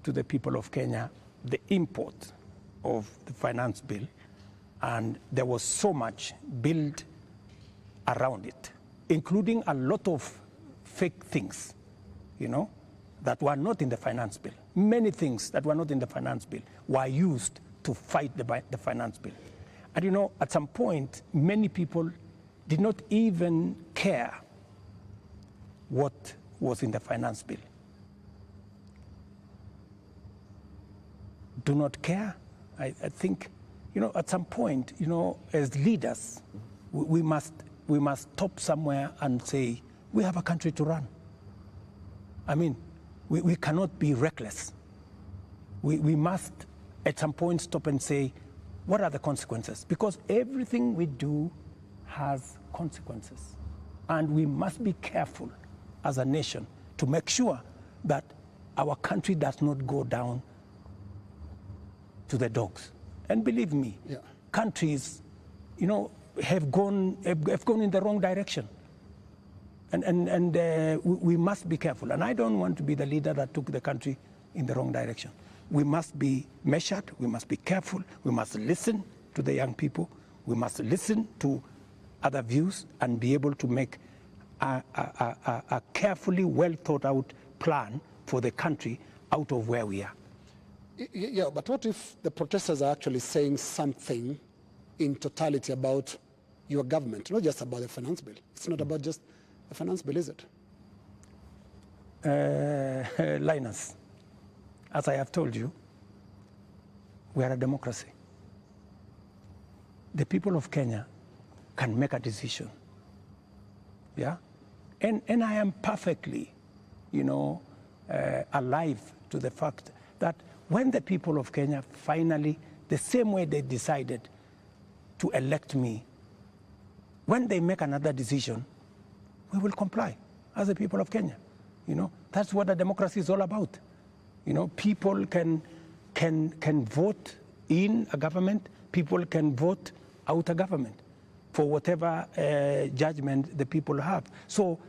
to the people of Kenya the import of the finance bill, and there was so much built around it, including a lot of fake things, you know, that were not in the finance bill. Many things that were not in the finance bill were used to fight the finance bill. And you know, at some point, many people did not even care what was in the finance bill. Do not care. I think, you know, at some point, you know, as leaders, we must stop somewhere and say, we have a country to run. I mean, we cannot be reckless. We must, at some point, stop and say, what are the consequences? Because everything we do has consequences. And we must be careful as a nation to make sure that our country does not go down to the dogs. And believe me, countries, you know, have gone in the wrong direction. And we must be careful. And I don't want to be the leader that took the country in the wrong direction. We must be measured. We must be careful. We must listen to the young people. We must listen to other views and be able to make a carefully well thought out plan for the country out of where we are. Yeah, but what if the protesters are actually saying something in totality about your government, not just about the finance bill? It's not about just the finance bill, is it? Linus, as I have told you, we are a democracy. The people of Kenya can make a decision. Yeah? And I am perfectly, you know, alive to the fact that when the people of Kenya finally, the same way they decided to elect me, when they make another decision, we will comply as the people of Kenya. You know, that's what a democracy is all about. You know, people can vote in a government, people can vote out a government for whatever judgment the people have. So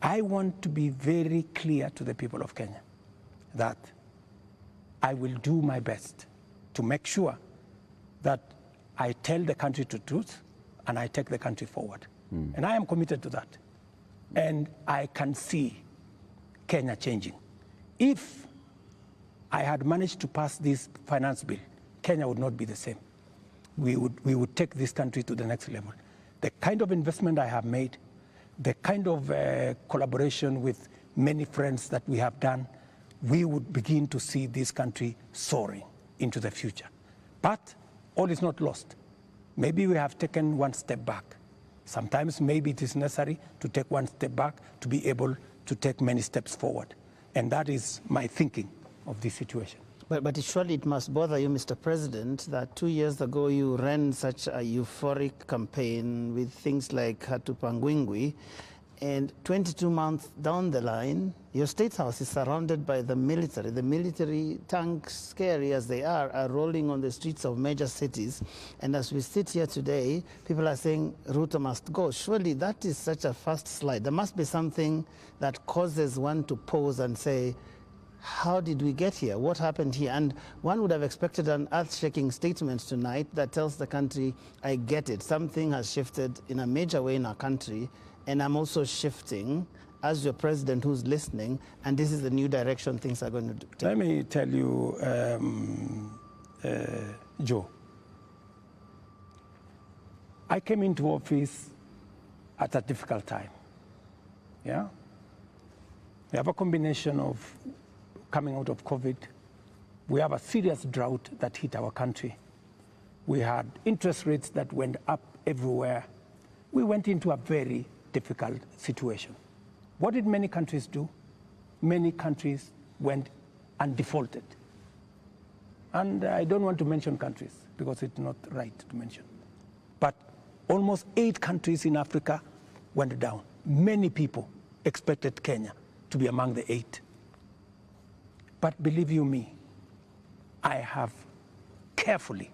I want to be very clear to the people of Kenya that I will do my best to make sure that I tell the country the truth and I take the country forward. And I am committed to that. And I can see Kenya changing. If I had managed to pass this finance bill, Kenya would not be the same. We would take this country to the next level. The kind of investment I have made, the kind of collaboration with many friends that we have done, we would begin to see this country soaring into the future. But all is not lost. Maybe we have taken one step back. Sometimes maybe it is necessary to take one step back to be able to take many steps forward. And that is my thinking of this situation. But surely it must bother you, Mr. President, that 2 years ago you ran such a euphoric campaign with things like Hatupangwingwi, and 22 months down the line, your State House is surrounded by the military. The military tanks, scary as they are rolling on the streets of major cities. And as we sit here today, people are saying Ruto must go. Surely that is such a fast slide. There must be something that causes one to pause and say, how did we get here? What happened here? And one would have expected an earth-shaking statement tonight that tells the country, I get it. Something has shifted in a major way in our country, and I'm also shifting as your president who's listening, and this is the new direction things are going to take. Let me tell you, Joe, I came into office at a difficult time. Yeah? We have a combination of coming out of COVID. We have a serious drought that hit our country. We had interest rates that went up everywhere. We went into a very difficult situation. What did many countries do? Many countries went and defaulted. And I don't want to mention countries because it's not right to mention. But almost 8 countries in Africa went down. Many people expected Kenya to to be among the 8. But believe you me, I have carefully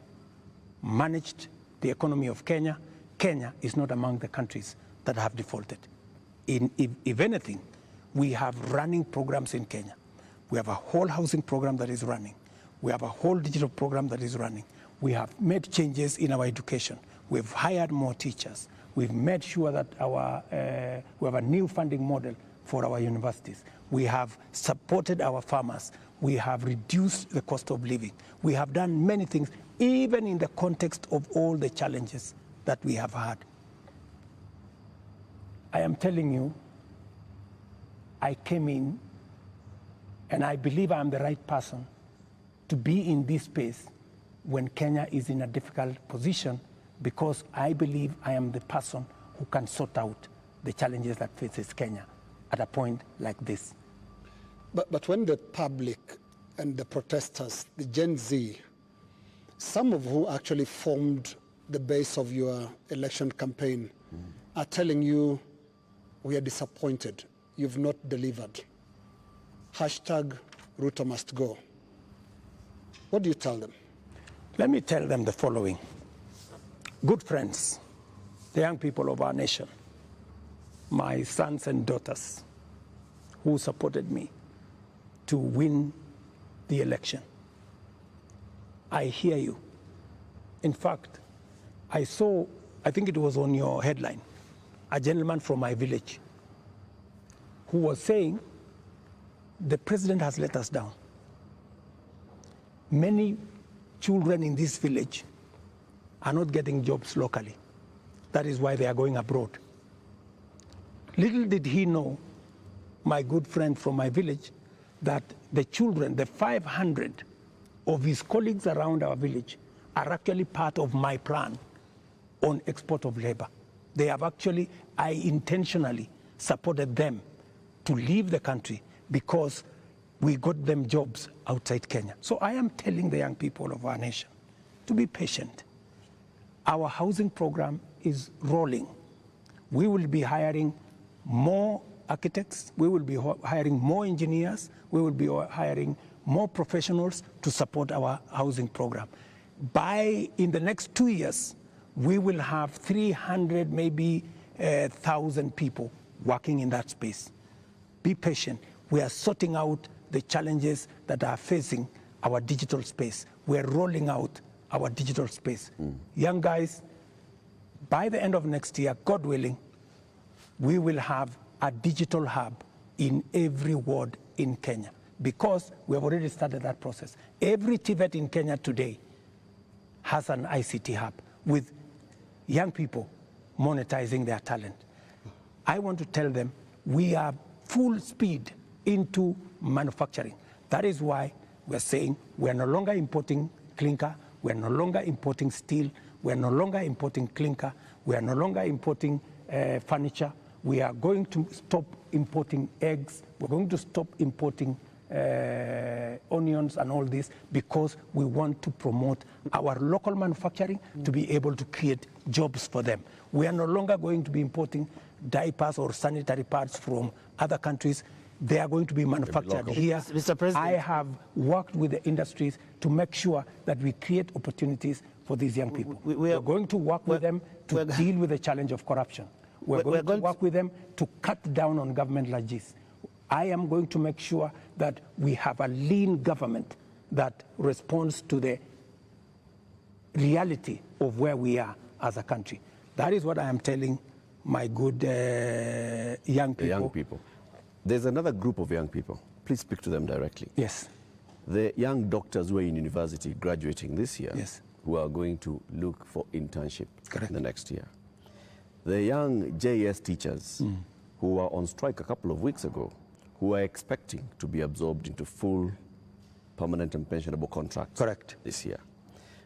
managed the economy of Kenya. Kenya is not among the countries that have defaulted. If anything, we have running programs in Kenya. We have a whole housing program that is running. We have a whole digital program that is running. We have made changes in our education. We've hired more teachers. We've made sure that we have a new funding model for our universities. We have supported our farmers. We have reduced the cost of living. We have done many things, even in the context of all the challenges that we have had. I am telling you, I came in, and I believe I'm the right person to be in this space when Kenya is in a difficult position, because I believe I am the person who can sort out the challenges that faces Kenya at a point like this. But when the public and the protesters, the Gen Z, some of who actually formed the base of your election campaign, are telling you, we are disappointed, you've not delivered. Hashtag Ruto must go. What do you tell them? Let me tell them the following. Good friends, the young people of our nation, my sons and daughters who supported me to win the election, I hear you. In fact, I saw, I think it was on your headline, a gentleman from my village who was saying, the president has let us down. Many children in this village are not getting jobs locally. That is why they are going abroad. Little did he know, my good friend from my village, that the children, the 500 of his colleagues around our village, are actually part of my plan on export of labor. They have actually, I intentionally supported them to leave the country because we got them jobs outside Kenya. So I am telling the young people of our nation to be patient. Our housing program is rolling. We will be hiring more architects, we will be hiring more engineers, we will be hiring more professionals to support our housing program. In the next 2 years, we will have 300, maybe 1,000 people working in that space. Be patient. We are sorting out the challenges that are facing our digital space. We are rolling out our digital space. Young guys, by the end of next year, God willing, we will have a digital hub in every ward in Kenya, because we have already started that process. Every TVET in Kenya today has an ICT hub with young people monetizing their talent. I want to tell them we are full speed into manufacturing. That is why we're saying we're no longer importing clinker, we're no longer importing steel, we're no longer importing clinker, we are no longer importing furniture. We are going to stop importing eggs. We're going to stop importing onions and all this, because we want to promote our local manufacturing to be able to create jobs for them. We are no longer going to be importing diapers or sanitary pads from other countries. They are going to be manufactured here. Mr. President, I have worked with the industries to make sure that we create opportunities for these young people. We are going to work with them to deal with the challenge of corruption. We're going to work with them to cut down on government like this. I am going to make sure that we have a lean government that responds to the reality of where we are as a country. That is what I am telling my good young people. The young people. There's another group of young people. Please speak to them directly. Yes. The young doctors who are in university graduating this year, yes, who are going to look for internship Correct. the next year. The young JS teachers who were on strike a couple of weeks ago, who are expecting to be absorbed into full permanent and pensionable contracts Correct. this year.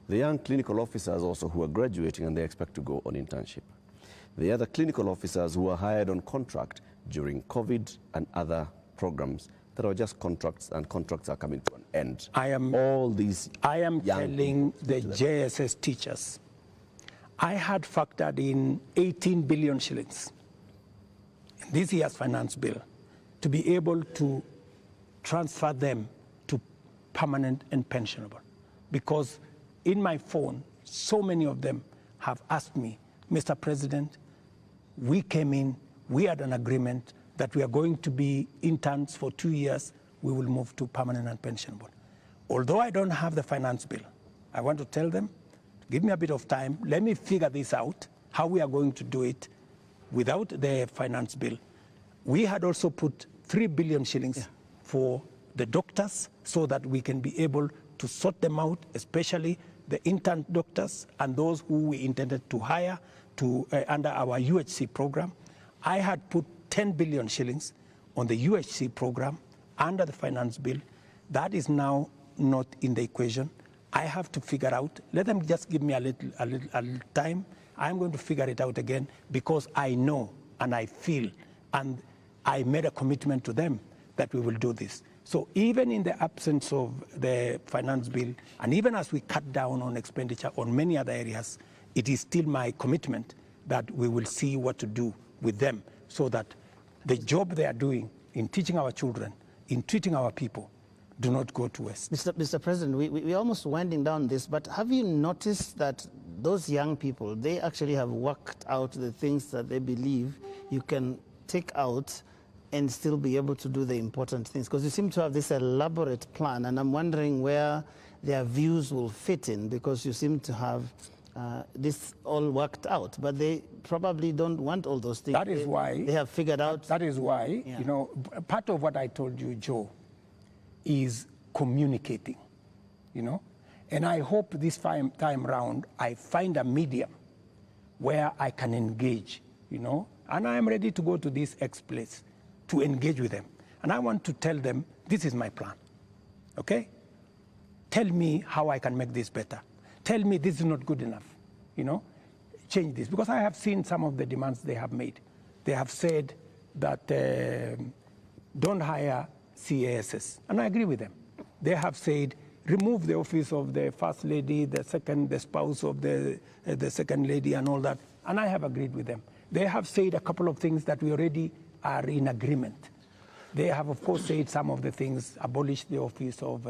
The young clinical officers also who are graduating and they expect to go on internship. The other clinical officers who are hired on contract during COVID and other programs that are just contracts, and contracts are coming to an end. I am telling the JSS teachers, I had factored in 18 billion shillings in this year's finance bill to to be able to transfer them to permanent and pensionable. Because in my phone, so many of them have asked me, Mr. President, we came in, we had an agreement that we are going to be interns for 2 years, we will move to permanent and pensionable. Although I don't have the finance bill, I want to tell them, give me a bit of time, let me figure this out, how we are going to do it without the finance bill. We had also put 3 billion shillings for the doctors so that we can be able to sort them out, especially the intern doctors and those who we intended to hire to, under our UHC program. I had put 10 billion shillings on the UHC program under the finance bill. That is now not in the equation. I have to figure out, let them just give me a little time. I'm going to figure it out again because I know and I feel and I made a commitment to them that we will do this. So even in the absence of the finance bill, and even as we cut down on expenditure on many other areas, it is still my commitment that we will see what to do with them so that the job they are doing in teaching our children, in treating our people, do not go to waste. Mr. President, we're almost winding down this, but have you noticed that those young people, they actually have worked out the things that they believe you can take out and still be able to do the important things? Because you seem to have this elaborate plan, and I'm wondering where their views will fit in, because you seem to have this all worked out, but they probably don't want all those things. That is why they have figured out. That is why, you know, part of what I told you, Joe, is communicating, you know, and I hope this time round I find a medium where I can engage, you know, and I am ready to go to this X place to engage with them, and I want to tell them this is my plan. Okay, tell me how I can make this better. Tell me this is not good enough, you know, change this. Because I have seen some of the demands they have made. They have said that don't hire CASs, and I agree with them. They have said remove the office of the first lady, the spouse of the second lady and all that, and I have agreed with them. They have said a couple of things that we already are in agreement. They have, of course, said some of the things, abolish the office of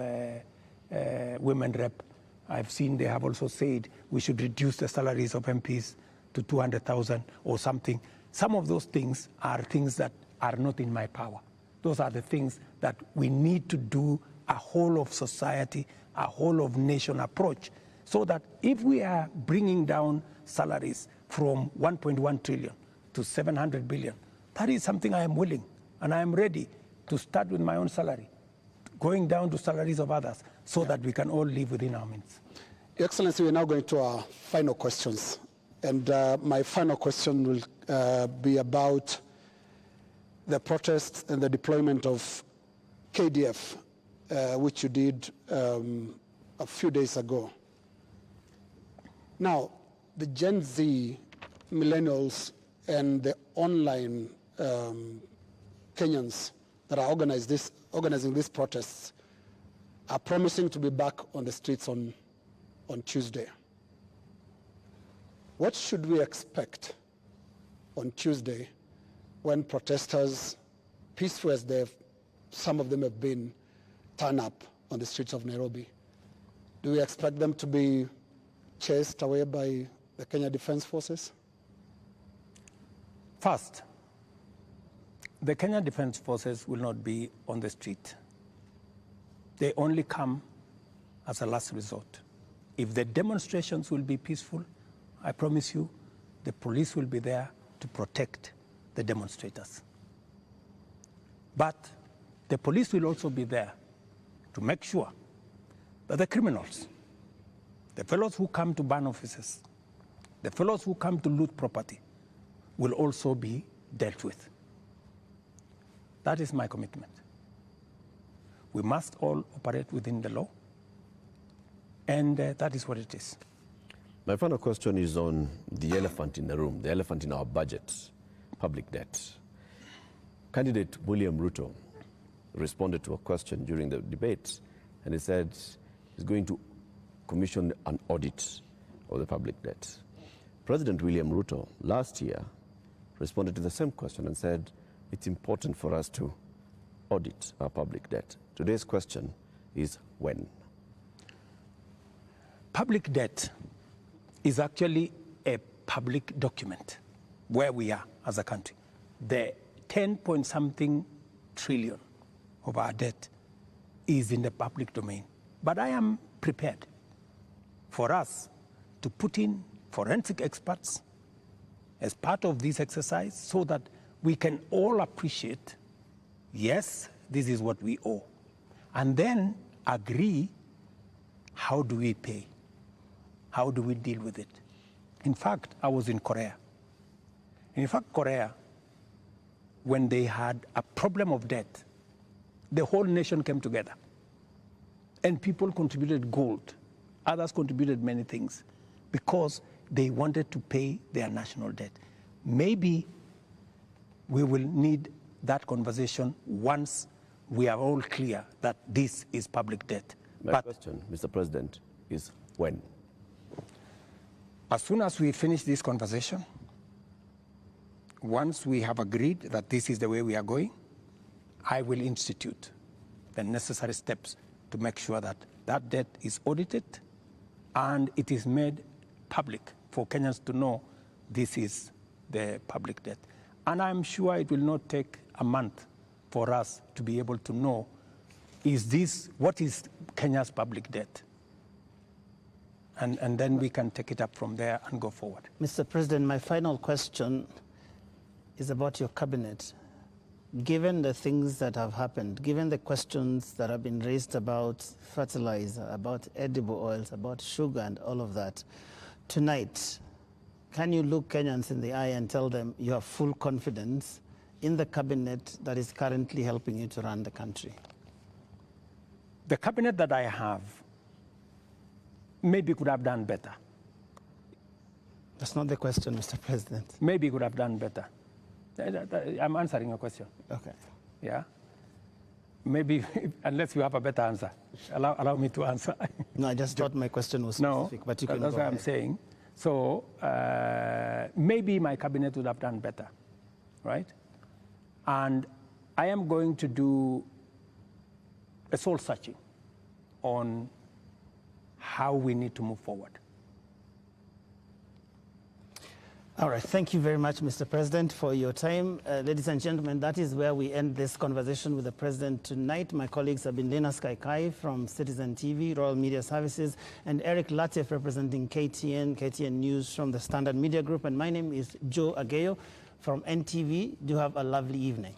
women rep. I've seen they have also said we should reduce the salaries of MPs to 200,000 or something. Some of those things are things that are not in my power. Those are the things that we need to do a whole of society, a whole of nation approach, so that if we are bringing down salaries from 1.1 trillion to 700 billion, that is something I am willing and I am ready to start with my own salary, going down to salaries of others, so that we can all live within our means. Your Excellency, we're now going to our final questions. And my final question will be about the protests and the deployment of KDF, which you did a few days ago. Now, the Gen Z, millennials, and the online Kenyans that are organizing these protests are promising to be back on the streets on Tuesday. What should we expect on Tuesday when protesters, peaceful as some of them have been, turn up on the streets of Nairobi? Do we expect them to be chased away by the Kenya Defense Forces? First, the Kenya Defense Forces will not be on the street. They only come as a last resort. If the demonstrations will be peaceful, I promise you, the police will be there to protect the demonstrators. But the police will also be there to make sure that the criminals, the fellows who come to burn offices, the fellows who come to loot property, will also be dealt with. That is my commitment. We must all operate within the law, and that is what it is. My final question is on the elephant in the room, the elephant in our budget, public debt. Candidate William Ruto responded to a question during the debate, and he said he's going to commission an audit of the public debt. President William Ruto last year responded to the same question and said it's important for us to audit our public debt. Today's question is when? Public debt is actually a public document where we are as a country. The 10-point-something trillion of our debt is in the public domain. But I am prepared for us to put in forensic experts as part of this exercise so that we can all appreciate, yes, this is what we owe, and then agree, how do we pay? How do we deal with it? In fact, I was in Korea. In fact, Korea, when they had a problem of debt, the whole nation came together. And people contributed gold. Others contributed many things because they wanted to pay their national debt. Maybe we will need that conversation once we are all clear that this is public debt. My question, Mr. President, is when? As soon as we finish this conversation, once we have agreed that this is the way we are going, I will institute the necessary steps to make sure that that debt is audited and it is made public for Kenyans to know this is the public debt. And I'm sure it will not take a month for us to be able to know, what is Kenya's public debt? And then we can take it up from there and go forward. Mr. President, my final question is about your cabinet. Given the things that have happened, given the questions that have been raised about fertilizer, about edible oils, about sugar and all of that, tonight, can you look Kenyans in the eye and tell them you have full confidence in the cabinet that is currently helping you to run the country? The cabinet that I have maybe could have done better. That's not the question, Mr. President. Maybe could have done better. I'm answering your question. Okay. Yeah? Maybe, unless you have a better answer, allow me to answer. No, I just thought my question was specific, but you can that's go what ahead. I'm saying. So maybe my cabinet would have done better, right? And I am going to do a soul searching on how we need to move forward. All right. Thank you very much, Mr. President, for your time. Ladies and gentlemen, that is where we end this conversation with the President tonight. My colleagues have been Lena Kaikai from Citizen TV, Royal Media Services, and Eric Latif representing KTN News from the Standard Media Group. And my name is Joe Ageyo from NTV. Do have a lovely evening.